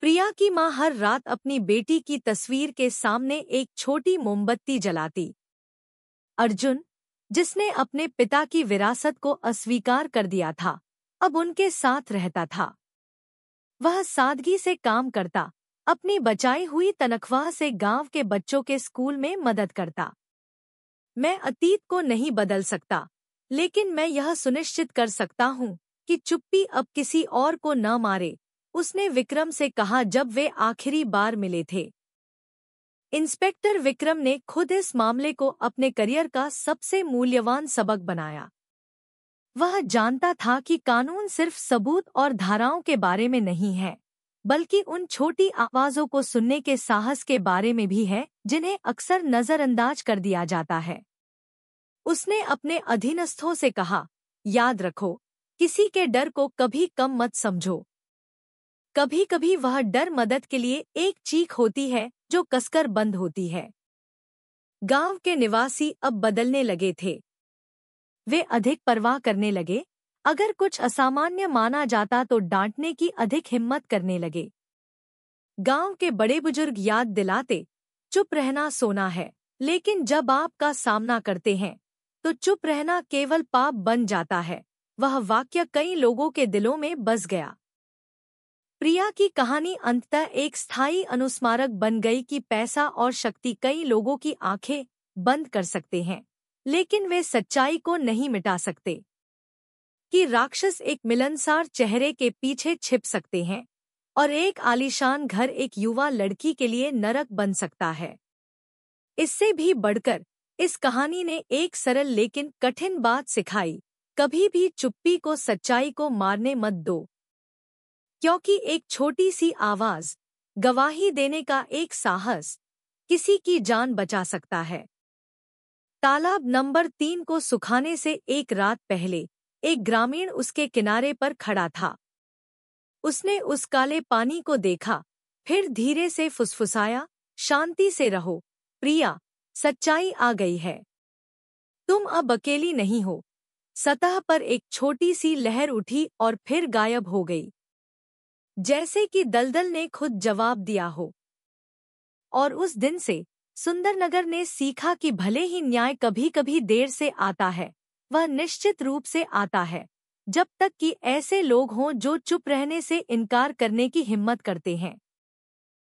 Speaker 1: प्रिया की मां हर रात अपनी बेटी की तस्वीर के सामने एक छोटी मोमबत्ती जलाती। अर्जुन, जिसने अपने पिता की विरासत को अस्वीकार कर दिया था, अब उनके साथ रहता था। वह सादगी से काम करता, अपनी बचाई हुई तनख्वाह से गांव के बच्चों के स्कूल में मदद करता। मैं अतीत को नहीं बदल सकता, लेकिन मैं यह सुनिश्चित कर सकता हूँ कि चुप्पी अब किसी और को न मारे, उसने विक्रम से कहा जब वे आखिरी बार मिले थे। इंस्पेक्टर विक्रम ने खुद इस मामले को अपने करियर का सबसे मूल्यवान सबक बनाया। वह जानता था कि कानून सिर्फ सबूत और धाराओं के बारे में नहीं है, बल्कि उन छोटी आवाजों को सुनने के साहस के बारे में भी है जिन्हें अक्सर नजरअंदाज कर दिया जाता है। उसने अपने अधीनस्थों से कहा, याद रखो, किसी के डर को कभी कम मत समझो। कभी कभी वह डर मदद के लिए एक चीख होती है जो कसकर बंद होती है। गांव के निवासी अब बदलने लगे थे। वे अधिक परवाह करने लगे, अगर कुछ असामान्य माना जाता तो डांटने की अधिक हिम्मत करने लगे। गांव के बड़े बुजुर्ग याद दिलाते, चुप रहना सोना है, लेकिन जब आप का सामना करते हैं तो चुप रहना केवल पाप बन जाता है। वह वाक्य कई लोगों के दिलों में बस गया। प्रिया की कहानी अंततः एक स्थायी अनुस्मारक बन गई कि पैसा और शक्ति कई लोगों की आंखें बंद कर सकते हैं, लेकिन वे सच्चाई को नहीं मिटा सकते। कि राक्षस एक मिलनसार चेहरे के पीछे छिप सकते हैं और एक आलीशान घर एक युवा लड़की के लिए नरक बन सकता है। इससे भी बढ़कर इस कहानी ने एक सरल लेकिन कठिन बात सिखाई, कभी भी चुप्पी को सच्चाई को मारने मत दो, क्योंकि एक छोटी सी आवाज, गवाही देने का एक साहस, किसी की जान बचा सकता है। तालाब नंबर 3 को सुखाने से एक रात पहले एक ग्रामीण उसके किनारे पर खड़ा था। उसने उस काले पानी को देखा, फिर धीरे से फुसफुसाया, शांति से रहो प्रिया, सच्चाई आ गई है। तुम अब अकेली नहीं हो। सतह पर एक छोटी सी लहर उठी और फिर गायब हो गई, जैसे कि दलदल ने खुद जवाब दिया हो। और उस दिन से सुंदरनगर ने सीखा कि भले ही न्याय कभी कभी देर से आता है, वह निश्चित रूप से आता है, जब तक कि ऐसे लोग हों जो चुप रहने से इनकार करने की हिम्मत करते हैं।